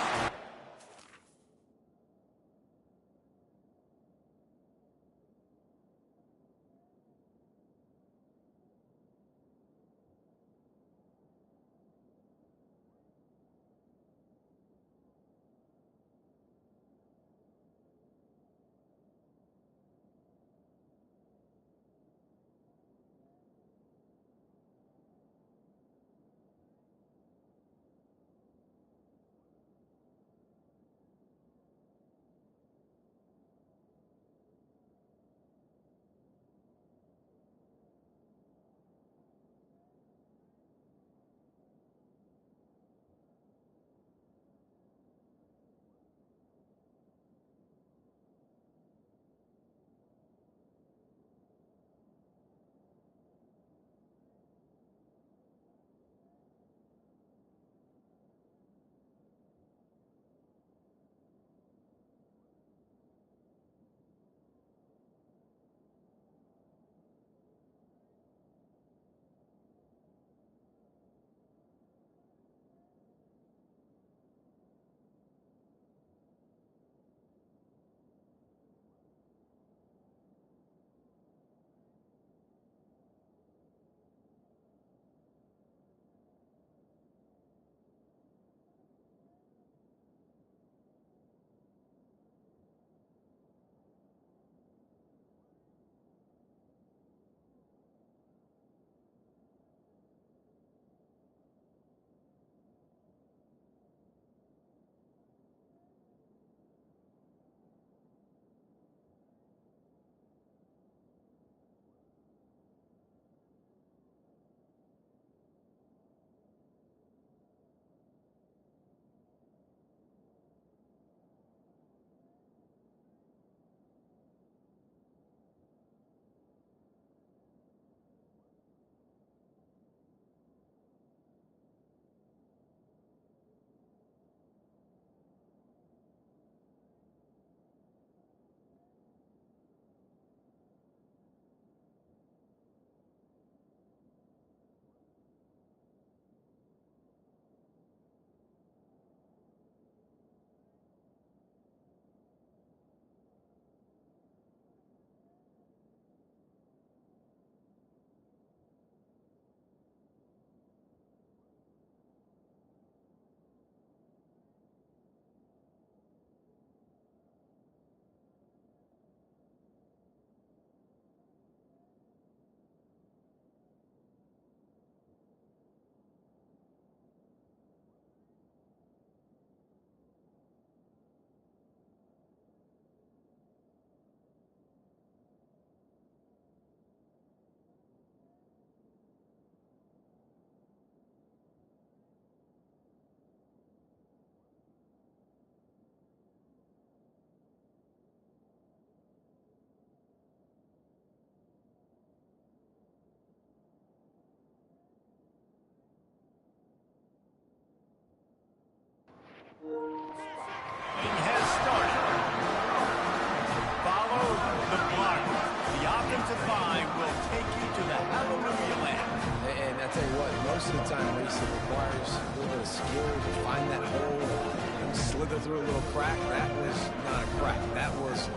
tell you what, most of the time racing requires a little bit of skill to find that hole, slither through a little crack. That was not a crack. That was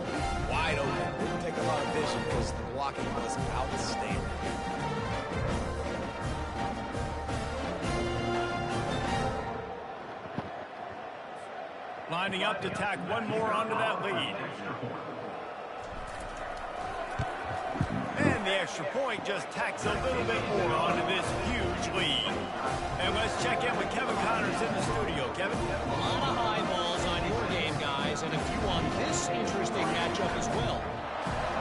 wide open. It didn't take a lot of vision because the blocking was outstanding. Lining up to tack one more onto that lead. And the extra point just tacks a little bit more onto this huge lead. And let's check in with Kevin Connors in the studio. Kevin? A lot of high balls on your game, guys, and a few on this interesting matchup as well.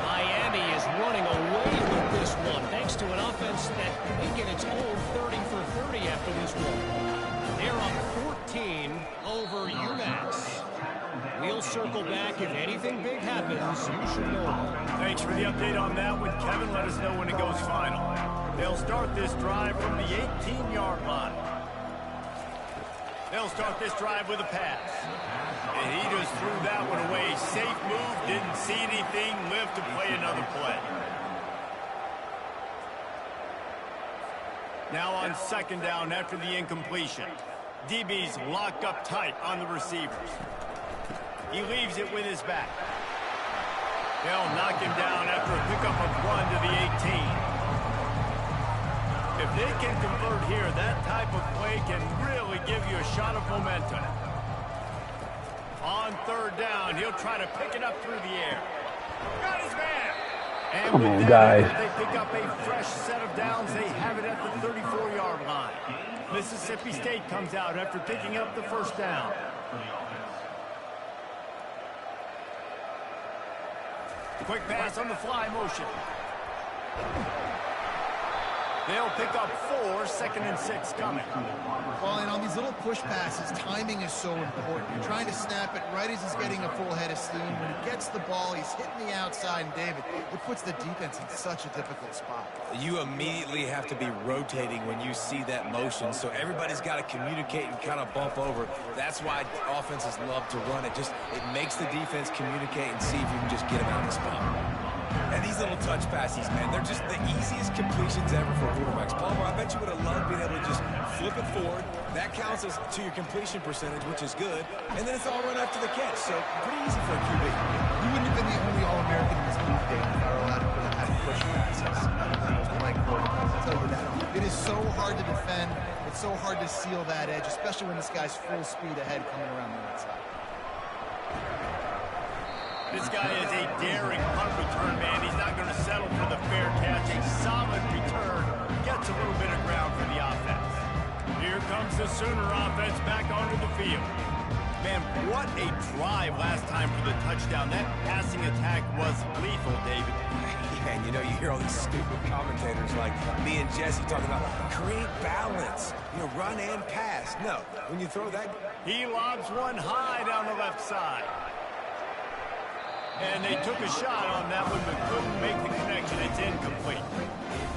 Miami is running away with this one, thanks to an offense that may get its own 30 for 30 after this one. They're up 14 over UMass. We'll circle back. If anything big happens, you should know. Thanks for the update on that one, Kevin. Let us know when it goes final. They'll start this drive from the 18-yard line. They'll start this drive with a pass. And he just threw that one away. Safe move, didn't see anything, lived to play another play. Now on second down after the incompletion. DB's locked up tight on the receivers. He leaves it with his back. They'll knock him down after a pickup of 1 to the 18. If they can convert here, that type of play can really give you a shot of momentum. On third down, he'll try to pick it up through the air. Got his man. And Come with on, that, guys. they pick up a fresh set of downs. They have it at the 34-yard line. Mississippi State comes out after picking up the first down. Quick pass on the fly motion. They'll pick up 4, 2nd and 6 coming. Well, and on these little push passes, timing is so important. You're trying to snap it right as he's getting a full head of steam. When he gets the ball, he's hitting the outside, and David, it puts the defense in such a difficult spot. You immediately have to be rotating when you see that motion, so everybody's got to communicate and kind of bump over. That's why offenses love to run it. It makes the defense communicate and see if you can just get them out of the spot. And these little touch passes, man, they're just the easiest completions ever for quarterbacks. Palmer, I bet you would have loved being able to just flip it forward. That counts as to your completion percentage, which is good. And then it's all run after the catch, so pretty easy for a QB. You wouldn't have been the only All-American in this league, Dave, if I were allowed to put out push passes. I'll tell you that. It is so hard to defend. It's so hard to seal that edge, especially when this guy's full speed ahead coming around the outside. This guy is a daring punt return man. He's not going to settle for the fair catch. A solid return. Gets a little bit of ground for the offense. Here comes the Sooner offense back onto the field. Man, what a drive last time for the touchdown. That passing attack was lethal, David. Yeah, and you know, you hear all these stupid commentators like me and Jesse talking about create balance, run and pass. No, when you throw that... He lobs one high down the left side. And they took a shot on that one, but couldn't make the connection. It's incomplete.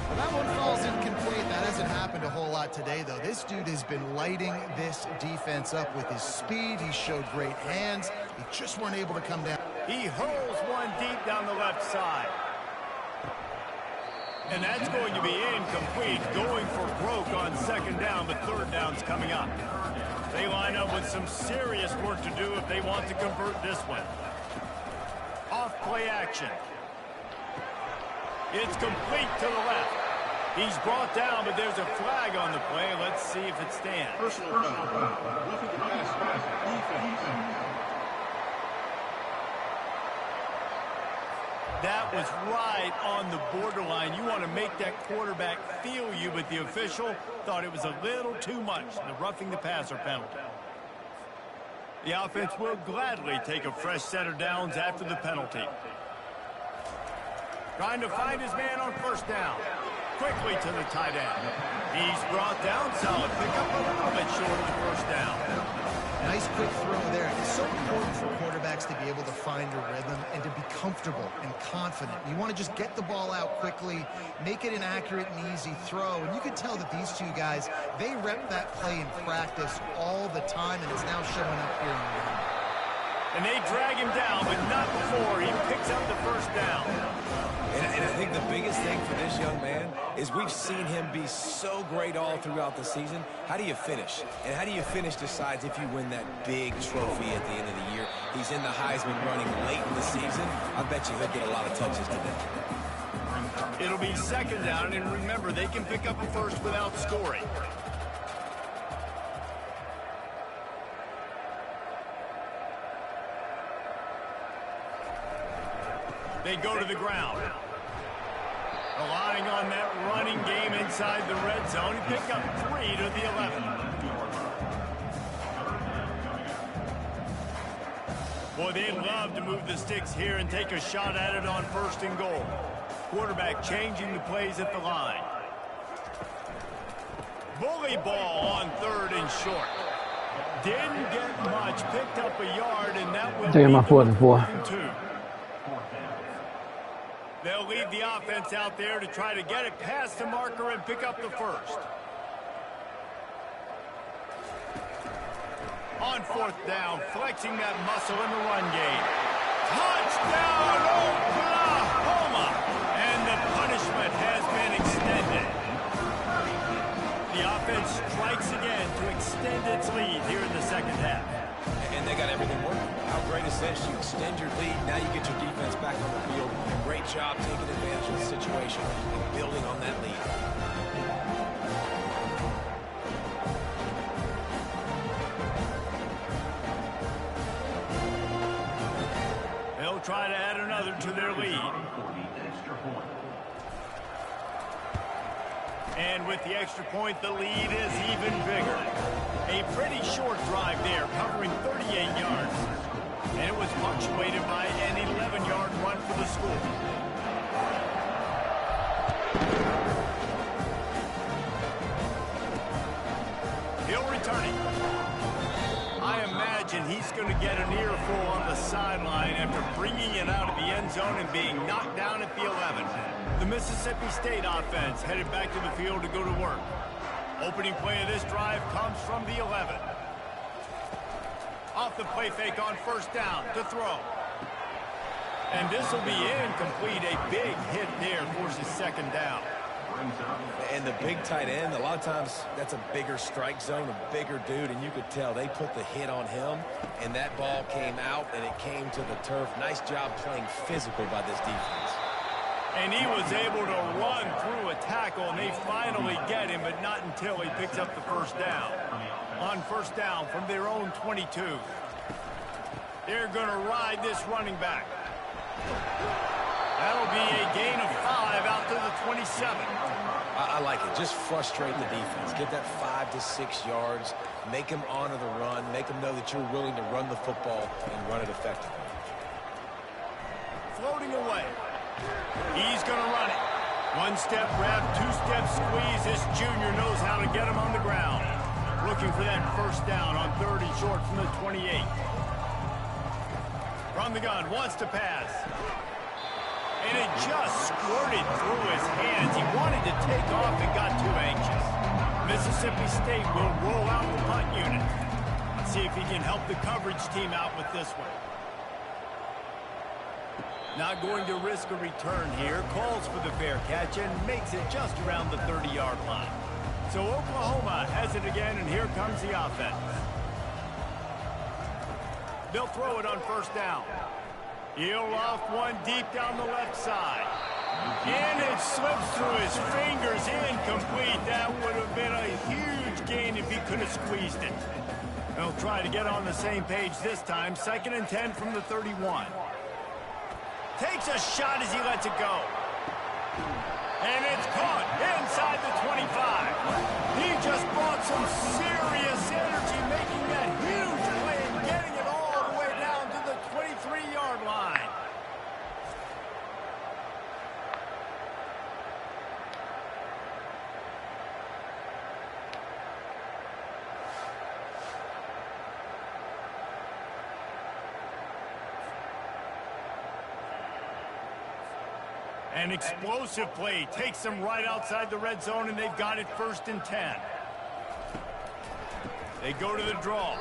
Well, that one falls incomplete. That hasn't happened a whole lot today, though. This dude has been lighting this defense up with his speed. He showed great hands. He just weren't able to come down. He hurls one deep down the left side. And that's going to be incomplete. Going for broke on second down, but third down's coming up. They line up with some serious work to do if they want to convert this one. Off play action. It's complete to the left. He's brought down, but there's a flag on the play. Let's see if it stands. Personal foul. Roughing the pass. Defense. That was right on the borderline. You want to make that quarterback feel you, but the official thought it was a little too much. The roughing the passer penalty. The offense will gladly take a fresh set of downs after the penalty. Trying to find his man on first down. Quickly to the tight end. He's brought down. Solid pickup, a little bit short of the first down. Nice quick throw there. It's so important for quarterbacks to be able to find a rhythm and to be comfortable and confident. You want to just get the ball out quickly, make it an accurate and easy throw. And you can tell that these two guys, they rep that play in practice all the time, and it's now showing up here in the game. And they drag him down, but not before he picks up the first down. And And I think the biggest thing for this young man is we've seen him be so great all throughout the season. How do you finish? And how do you finish decides if you win that big trophy at the end of the year. He's in the Heisman running late in the season. I bet you he'll get a lot of touches today. It'll be second down, and remember, they can pick up a first without scoring. They go to the ground. Relying on that running game inside the red zone. He picked up 3 to the 11. Boy, they'd love to move the sticks here and take a shot at it on 1st and goal. Quarterback changing the plays at the line. Bully ball on 3rd and short. Didn't get much. Picked up a yard, and that will taking my 4th and 4. They'll leave the offense out there to try to get it past the marker and pick up the first. On 4th down, flexing that muscle in the run game. Touchdown, Oklahoma! And the punishment has been extended. The offense strikes again to extend its lead here in the second half. And they got everything working. How great is this? You extend your lead, now you get your defense back on the field. Great job taking advantage of the situation and building on that lead. They'll try to add another to their lead. And with the extra point, the lead is even bigger. A pretty short drive there, covering 38 yards. And it was punctuated by an 11-yard run for the school. He'll return it. I imagine he's going to get an earful on the sideline after bringing it out of the end zone and being knocked down at the 11. The Mississippi State offense headed back to the field to go to work. Opening play of this drive comes from the 11. Off the play fake on 1st down to throw. And this will be incomplete. A big hit there forces 2nd down. And the big tight end, a lot of times that's a bigger strike zone, a bigger dude, and you could tell they put the hit on him, and that ball came out, and it came to the turf. Nice job playing physical by this defense. And he was able to run through a tackle, and they finally get him, but not until he picks up the 1st down. On 1st down from their own 22. They're going to ride this running back. That'll be a gain of 5 out to the 27. I like it. Just frustrate the defense. Get that 5 to 6 yards. Make them honor the run. Make them know that you're willing to run the football and run it effectively. Floating away. He's going to run it. 1-step grab, 2-step squeeze. This junior knows how to get him on the ground. Looking for that 1st down on 3rd and short from the 28. From the gun, wants to pass. And it just squirted through his hands. He wanted to take off and got too anxious. Mississippi State will roll out the punt unit. Let's see if he can help the coverage team out with this one. Not going to risk a return here. Calls for the fair catch and makes it just around the 30-yard line. So Oklahoma has it again, and here comes the offense. They'll throw it on 1st down. He'll off one deep down the left side. And it slips through his fingers, incomplete. That would have been a huge gain if he could have squeezed it. They'll try to get on the same page this time. 2nd and 10 from the 31. Takes a shot as he lets it go. And it's caught inside the 25. He just brought some serious energy, making that huge play and getting it all the way down to the 23-yard line. An explosive play takes them right outside the red zone, and they've got it 1st and 10. They go to the draw.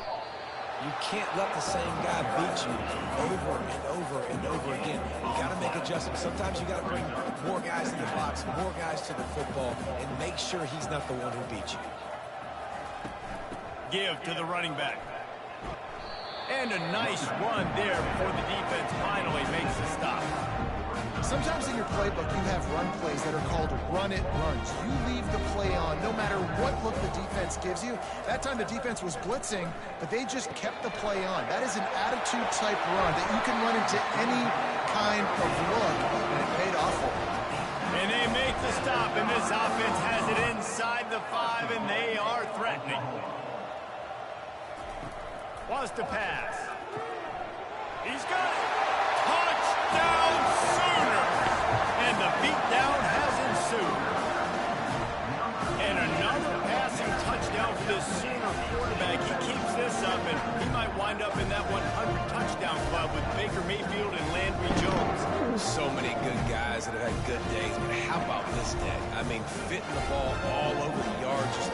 You can't let the same guy beat you over and over and over again. You got to make adjustments. Sometimes you got to bring more guys in the box, more guys to the football, and make sure he's not the one who beat you. Give to the running back. And a nice run there before the defense finally makes a stop. Sometimes in your playbook, you have run plays that are called run-it runs. You leave the play on no matter what look the defense gives you. That time the defense was blitzing, but they just kept the play on. That is an attitude-type run that you can run into any kind of look, and it paid off for them. And they make the stop, and this offense has it inside the 5, and they are threatening. Wants to pass. He's got it. Touchdown Sooners! And the beatdown has ensued. And another passing touchdown for this Sooner quarterback. He keeps this up, and he might wind up in that 100 touchdown club with Baker Mayfield and Landry Jones. So many good guys that have had good days, but how about this day? I mean, fitting the ball all over the yard, just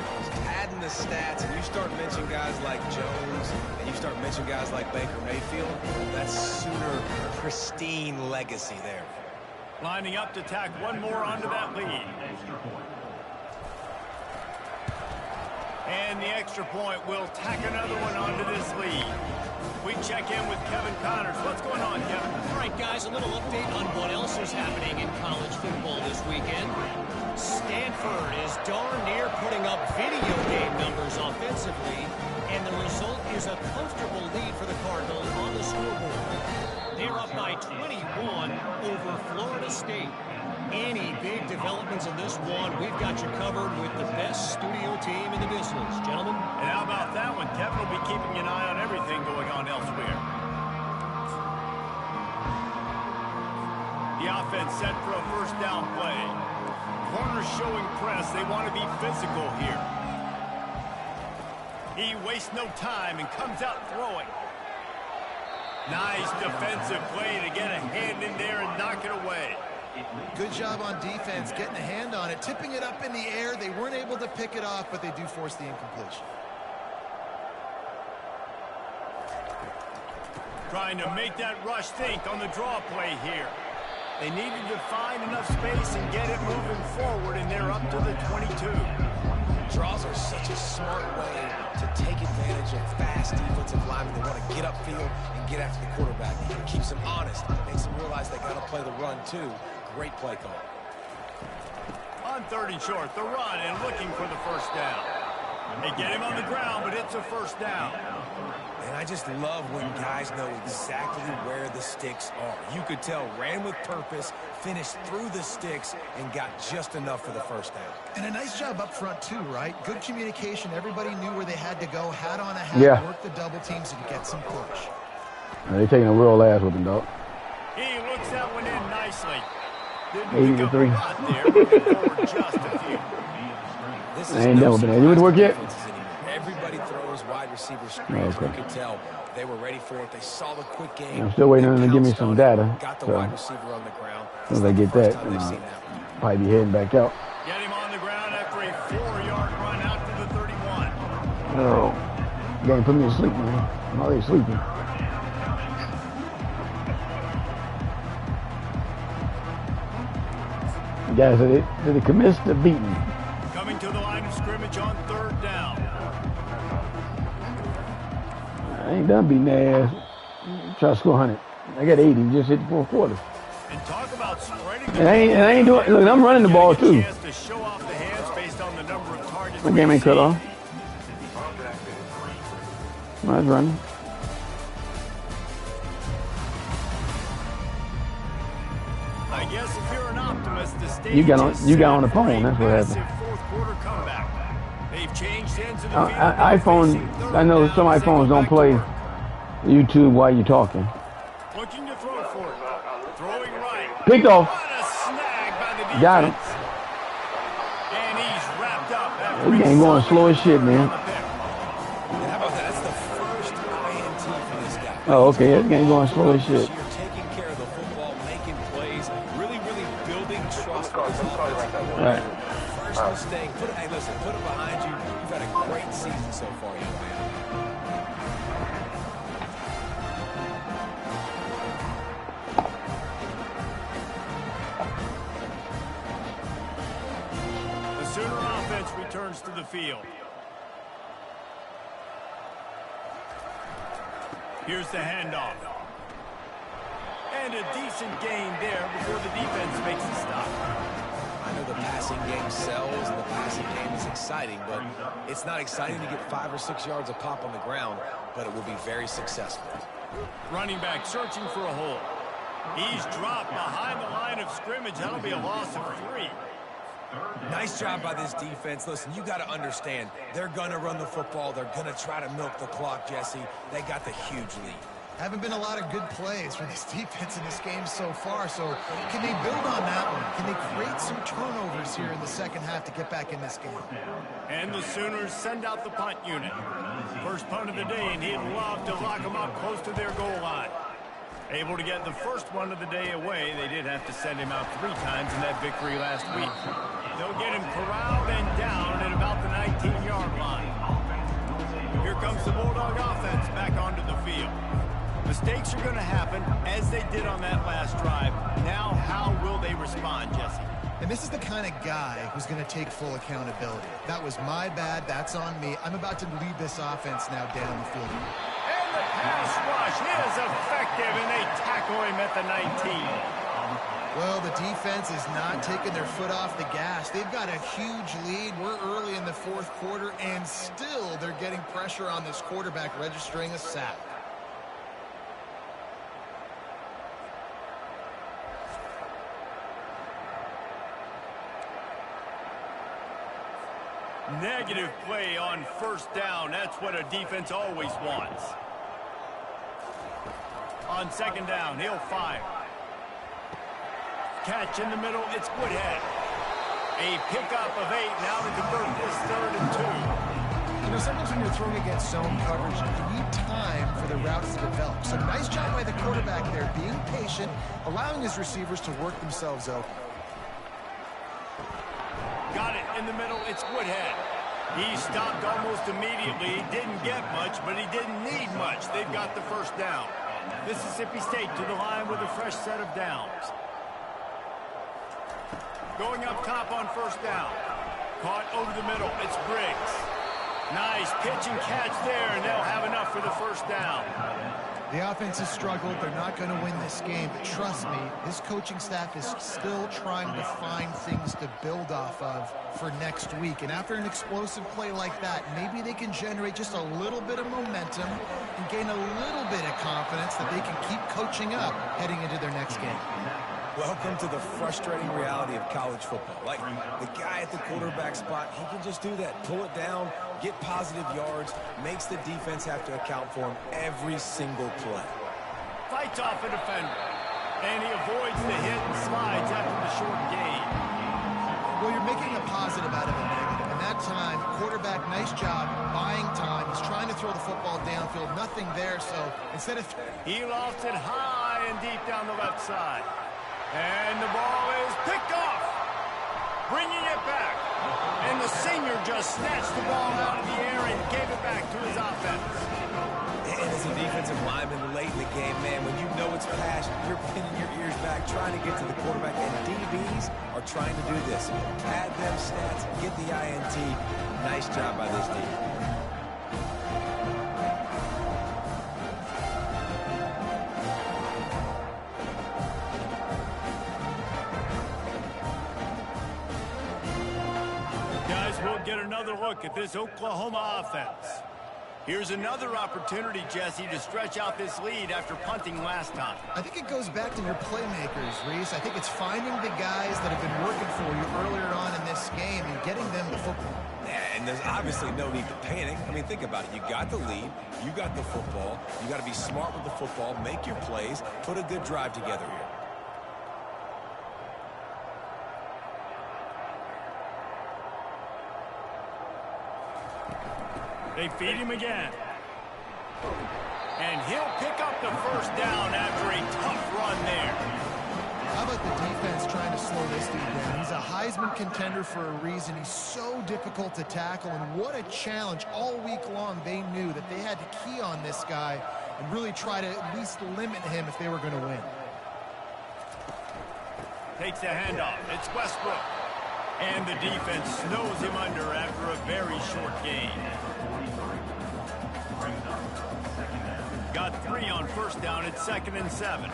adding the stats, and you start mentioning guys like Jones, and you start mentioning guys like Baker Mayfield, that's Sooner pristine legacy there. Lining up to tack one more onto that lead. And the extra point will tack another one onto this lead. We check in with Kevin Connors. What's going on, Kevin? All right, guys, a little update on what else is happening in college football this weekend. Stanford is darn near putting up video game numbers offensively, and the result is a comfortable lead for the Cardinals on the scoreboard. They're up by 21 over Florida State. Any big developments in this one, we've got you covered with the best studio team in the business, gentlemen. And how about that one? Kevin will be keeping an eye on everything going on elsewhere. The offense set for a first down play. Corners showing press. They want to be physical here. He wastes no time and comes out throwing. Nice defensive play to get a hand in there and knock it away. Good job on defense, getting a hand on it, tipping it up in the air. They weren't able to pick it off, but they do force the incompletion. Trying to make that rush think on the draw play here. They needed to find enough space and get it moving forward, and they're up to the 22. Draws are such a smart way to take advantage of fast defensive linemen. They want to get upfield and get after the quarterback. It keeps them honest. It makes them realize they got to play the run, too. Great play call. On 3rd and short, the run and looking for the first down. They get him on the ground, but it's a first down. And I just love when guys know exactly where the sticks are. You could tell ran with purpose, finished through the sticks, and got just enough for the first down. And a nice job up front, too, right? Good communication. Everybody knew where they had to go, hat on a hat, work the double teams, and get some push. They're taking a real ass with him, dog. He looks that one in nicely. Didn't 83. pick up a lot there, looking forward just a few. This I ain't never been able to work yet. Everybody throws wide receiver screens. Okay. You could tell they were ready for it. They saw the quick game. I'm still waiting on them to give me some data. Got the So wide receiver on the ground. as soon as I get that, probably be heading back out. Get him on the ground after a 4-yard run out to the 31. Oh, you gotta put me to sleep, man. I'm already sleeping. Guys, they commenced the beating. Coming to the line of scrimmage on 3rd down. I ain't done beating their ass. Try to score 100. I got 80. Just hit the 4th quarter. And talk about spreading the And I ain't doing. Look, I'm running the ball too. To show off the hands based on the number of targets. My game ain't cut off. I was running. I guess if you're an optimist, the stage You got on the phone. That's what happened. 4th quarter comeback. They've changed ends of the field. iPhone. I know some iPhones don't play YouTube while you're talking. Looking to throw for it. Throwing right. Picked off. What a snag by the defense. Got him. And he's wrapped up after This game going slow as shit, man. How about that? That's the first INT for this guy. Oh, okay. This game going slow as shit. You're taking care of the football, making plays, really building trust with this offense. Right. First mistake. Hey, listen, put it behind you. You've had a great season so far, young man. returns to the field. Here's the handoff. And a decent gain there before the defense makes a stop. I know the passing game sells and the passing game is exciting, but it's not exciting to get 5 or 6 yards a pop on the ground, but it will be very successful. Running back searching for a hole. He's dropped behind the line of scrimmage. That'll be a loss of 3. Nice job by this defense. Listen, you got to understand, they're going to run the football. They're going to try to milk the clock, Jesse. They got the huge lead. Haven't been a lot of good plays for this defense in this game so far, so can they build on that one? Can they create some turnovers here in the second half to get back in this game? And the Sooners send out the punt unit. First punt of the day, and he'd love to lock them up close to their goal line. Able to get the first one of the day away. They did have to send him out 3 times in that victory last week. They'll get him corralled and down at about the 19-yard line. Here comes the Bulldog offense back onto the field. Mistakes are going to happen, as they did on that last drive. Now, how will they respond, Jesse? And this is the kind of guy who's going to take full accountability. That was my bad. That's on me. I'm about to lead this offense now down the field. And the pass rush is effective, and they tackle him at the 19. Well, the defense is not taking their foot off the gas. They've got a huge lead. We're early in the 4th quarter, and still they're getting pressure on this quarterback, registering a sack. Negative play on first down. That's what a defense always wants. On second down, he'll fire. Catch in the middle, it's Woodhead. A pickup of 8 now to convert this 3rd and 2. You know, sometimes when you're throwing against zone coverage, you need time for the routes to develop. So nice job by the quarterback there, being patient, allowing his receivers to work themselves open. Got it in the middle, it's Woodhead. He stopped almost immediately. He didn't get much, but he didn't need much. They've got the first down. Mississippi State to the line with a fresh set of downs. Going up top on first down. Caught over the middle, it's Briggs. Nice pitch and catch there, and they'll have enough for the first down. The offense has struggled. They're not going to win this game, but trust me, this coaching staff is still trying to find things to build off of for next week. And after an explosive play like that, maybe they can generate just a little bit of momentum and gain a little bit of confidence that they can keep coaching up heading into their next game. Welcome to the frustrating reality of college football. Like, the guy at the quarterback spot, he can just do that. Pull it down, get positive yards, makes the defense have to account for him every single play. Fights off a defender, and he avoids the hit and slides after the short gain. Well, you're making a positive out of a negative. And that time, quarterback, nice job, buying time. He's trying to throw the football downfield. Nothing there, so instead of... He lofts it high and deep down the left side. And the ball is picked off. Bringing it back. And the senior just snatched the ball out of the air and gave it back to his offense. And as a defensive lineman late in the game, man, when you know it's passed, you're pinning your ears back, trying to get to the quarterback. And DBs are trying to do this. Add them stats, get the INT. Nice job by this defense. We'll get another look at this Oklahoma offense. Here's another opportunity, Jesse, to stretch out this lead after punting last time. I think it goes back to your playmakers, Reese. I think it's finding the guys that have been working for you earlier on in this game and getting them the football. Yeah, and there's obviously no need to panic. I mean, think about it. You got the lead. You got the football. You got to be smart with the football, make your plays, put a good drive together here. They feed him again. And he'll pick up the first down after a tough run there. How about the defense trying to slow this dude down? He's a Heisman contender for a reason. He's so difficult to tackle, and what a challenge. All week long, they knew that they had to key on this guy and really try to at least limit him if they were going to win. Takes a handoff. It's Westbrook. And the defense snows him under after a very short gain. Got 3 on first down. It's 2nd and 7.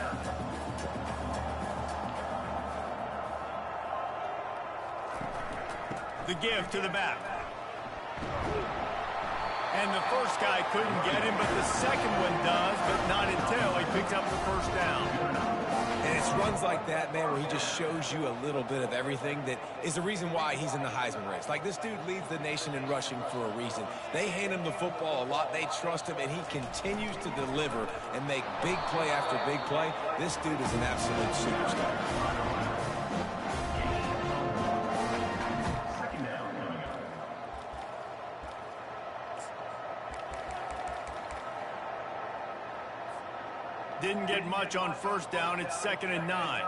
The give to the back. And the first guy couldn't get him, but the second one does, but not until he picks up the first down. And it's runs like that, man, where he just shows you a little bit of everything that is the reason why he's in the Heisman race. Like, this dude leads the nation in rushing for a reason. They hand him the football a lot. They trust him, and he continues to deliver and make big play after big play. This dude is an absolute superstar. Didn't get much on first down. It's 2nd and 9.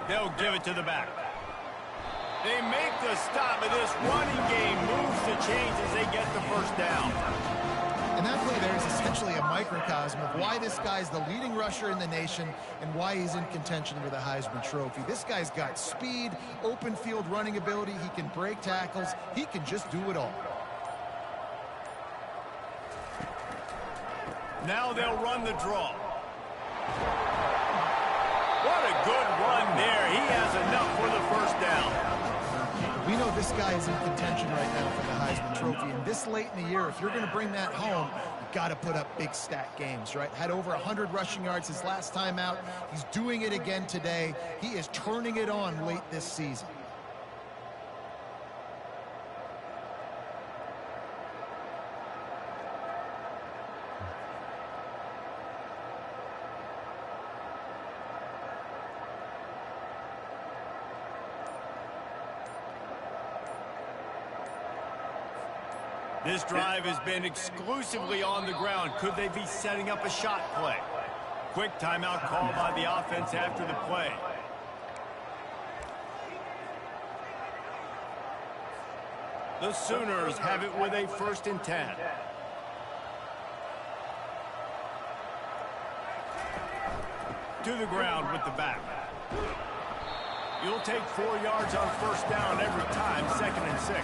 They'll give it to the back. They make the stop, but this running game moves the chains as they get the first down. And that play there is essentially a microcosm of why this guy's the leading rusher in the nation and why he's in contention for the Heisman Trophy. This guy's got speed, open field running ability. He can break tackles. He can just do it all. Now they'll run the draw. What a good run there. He has enough for the first down. We know this guy is in contention right now for the Heisman Trophy, and this late in the year, if you're going to bring that home, you've got to put up big stat games, right? Had over 100 rushing yards his last time out. He's doing it again today. He is turning it on late this season. This drive has been exclusively on the ground. Could they be setting up a shot play? Quick timeout call by the offense after the play. The Sooners have it with a 1st and 10. To the ground with the back. You'll take 4 yards on first down every time, 2nd and 6.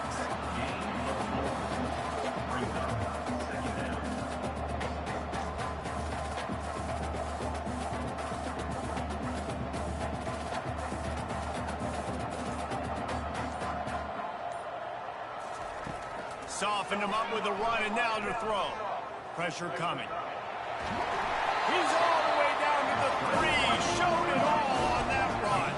Softened him up with a run, and now to throw. Pressure coming. He's all the way down to the 3. Showed it all on that run.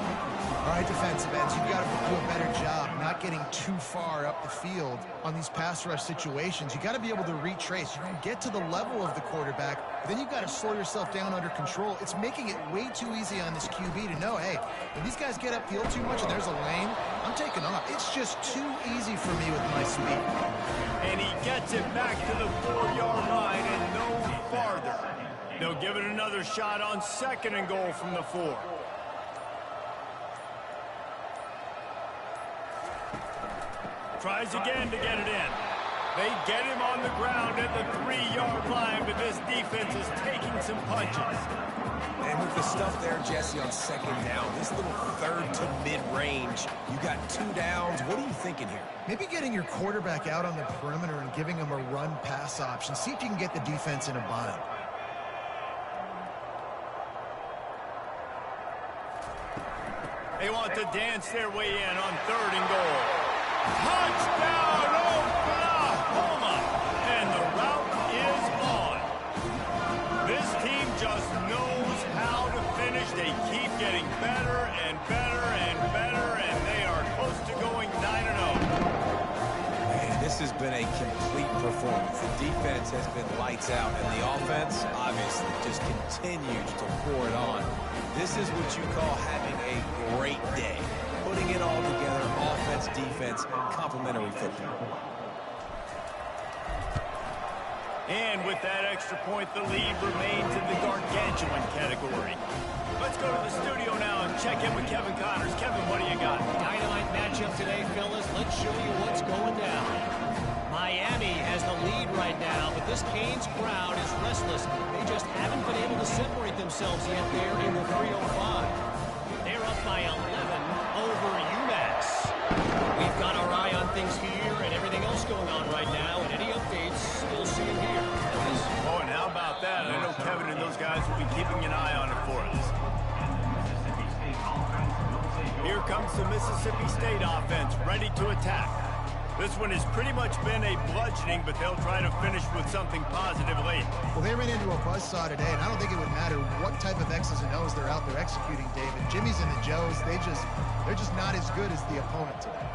All right, defensive ends, you've got to do a better job not getting too far up the field on these pass rush situations. You've got to be able to retrace. You can get to the level of the quarterback, but then you've got to slow yourself down under control. It's making it way too easy on this QB to know, hey, when these guys get upfield too much and there's a lane, I'm taking off. It's just too easy for me with my speed. And he gets it back to the 4-yard line and no farther. They'll give it another shot on 2nd and goal from the 4. Tries again to get it in. They get him on the ground at the 3-yard line, but this defense is taking some punches. And with the stuff there, Jesse, on 2nd down, this little 3rd to mid-range, you got 2 downs. What are you thinking here? Maybe getting your quarterback out on the perimeter and giving him a run-pass option. See if you can get the defense in a bind. They want to dance their way in on 3rd and goal. Touchdown, Oklahoma! And the route is on. This team just knows how to finish. They keep getting better and better and better, and they are close to going 9-0. Man, this has been a complete performance. The defense has been lights out, and the offense, obviously, just continues to pour it on. This is what you call having a great day. Putting it all together, offense, defense, complementary football. And with that extra point, the lead remains in the gargantuan category. Let's go to the studio now and check in with Kevin Connors. Kevin, what do you got? Dynamite matchup today, fellas. Let's show you what's going down. Miami has the lead right now, but this Canes crowd is restless. They just haven't been able to separate themselves yet there in the 305. They're up by 11 over UMass. We've got our eye on things here and everything else going on right now, and any updates, you'll see them here. Oh, and how about that? I know Kevin and those guys will be keeping an eye on it for us. Here comes the Mississippi State offense, ready to attack. This one has pretty much been a bludgeoning, but they'll try to finish with something positive late. Well, they ran into a buzzsaw today, and I don't think it would matter what type of X's and O's they're out there executing, David. Jimmy's and the Joes, they're just not as good as the opponent today.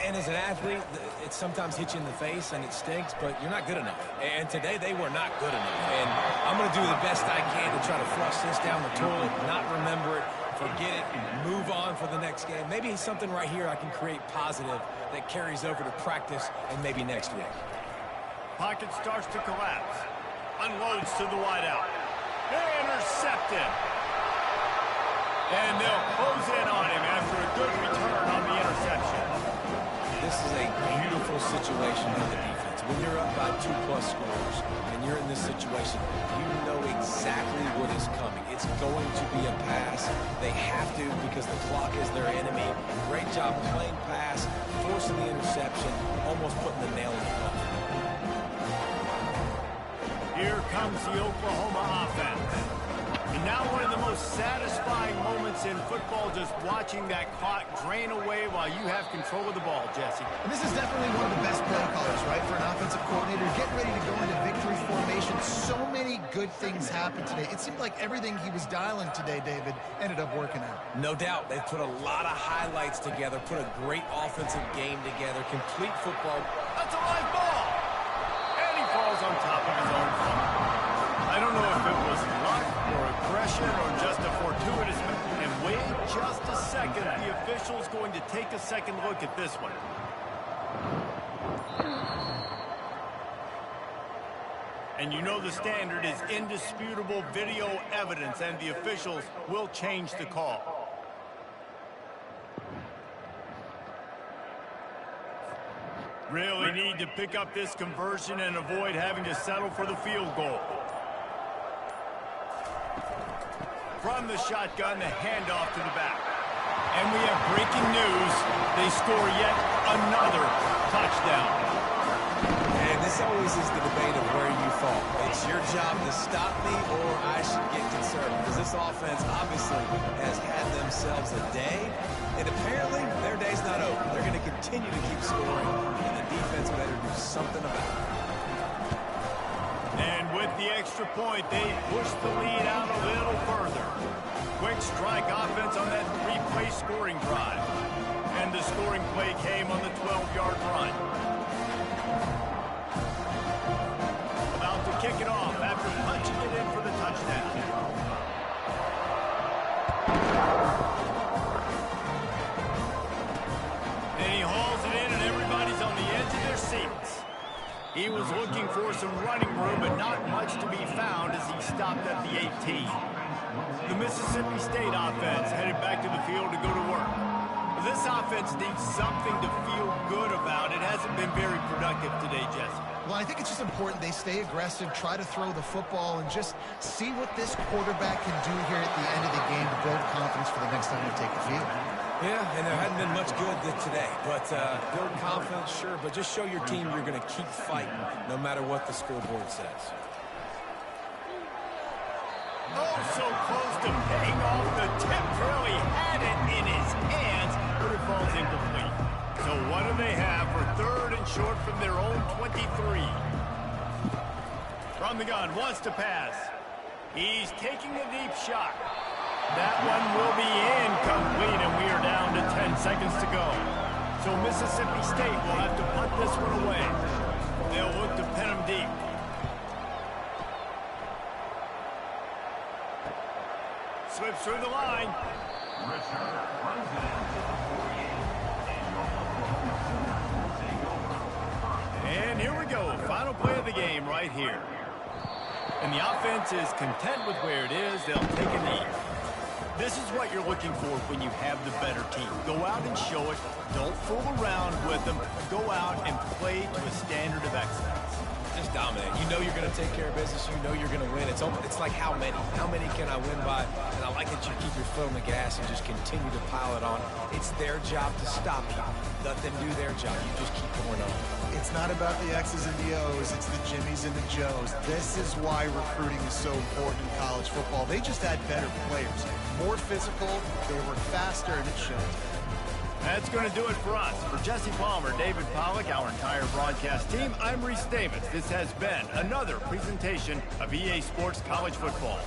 And as an athlete, it sometimes hits you in the face and it stinks, but you're not good enough. And today they were not good enough. And I'm going to do the best I can to try to flush this down the toilet, not remember it, forget it, move on for the next game. Maybe something right here I can create positive that carries over to practice and maybe next week. Pocket starts to collapse. Unloads to the wideout. Intercepted. And they'll close in on him after a good return on the interception. This is a beautiful situation in the defense. When you're up by 2+ scores and you're in this situation, you know exactly what is coming. It's going to be a pass. They have to because the clock is their enemy. Great job playing pass, forcing the interception, almost putting the nail in the coffin. Here comes the Oklahoma offense. And now one of the most satisfying moments in football, just watching that clock drain away while you have control of the ball, Jesse. And this is definitely one of the best play callers, right, for an offensive coordinator. Getting ready to go into victory formation. So many good things happened today. It seemed like everything he was dialing today, David, ended up working out. No doubt. They've put a lot of highlights together, put a great offensive game together, complete football. That's a live ball! And he falls on top of his own foot. I don't know if it was luck or aggression or just a fortuitous move. And wait just a second. The official's going to take a second look at this one. And you know the standard is indisputable video evidence, and the officials will change the call. Really need to pick up this conversion and avoid having to settle for the field goal. From the shotgun, the handoff to the back. And we have breaking news. They score yet another touchdown. And this always is the debate of where you fall. It's your job to stop me or I should get concerned. Because this offense obviously has had themselves a day. And apparently their day's not over. They're going to continue to keep scoring. And the defense better do something about it. And with the extra point, they push the lead out a little further. Quick strike offense on that 3-play scoring drive. And the scoring play came on the 12-yard run. About to kick it off after punching it in for the touchdown. And he hauls it in, and everybody's on the edge of their seats. He was looking for some running room, but not much to be found as he stopped at the 18. The Mississippi State offense headed back to the field to go to work. This offense needs something to feel good about. It hasn't been very productive today, Jesse. Well, I think it's just important they stay aggressive, try to throw the football, and just see what this quarterback can do here at the end of the game to build confidence for the next time they take the field. Yeah, and there hadn't been much good today. But build confidence, sure, but just show your team you're going to keep fighting no matter what the scoreboard says. Oh, so close to paying off. The tip really had it in his hands, but it falls incomplete. So what do they have for third and short from their own 23? From the gun, wants to pass. He's taking a deep shot. That one will be incomplete, and we are down to 10 seconds to go. So Mississippi State will have to punt this one away. They'll look to pin him deep. Slips through the line. And here we go. Final play of the game right here. And the offense is content with where it is. They'll take a knee. This is what you're looking for when you have the better team. Go out and show it. Don't fool around with them. Go out and play to a standard of excellence. Just dominate. You know you're going to take care of business. You know you're going to win. It's like how many? How many can I win by? And I like that you keep your foot on the gas and just continue to pile it on. It's their job to stop you. Let them do their job. You just keep going on. It's not about the X's and the O's. It's the Jimmies and the Joes. This is why recruiting is so important in college football. They just had better players. More physical. They were faster, and it showed. That's going to do it for us. For Jesse Palmer, David Pollack, our entire broadcast team, I'm Reese Davis. This has been another presentation of EA Sports College Football.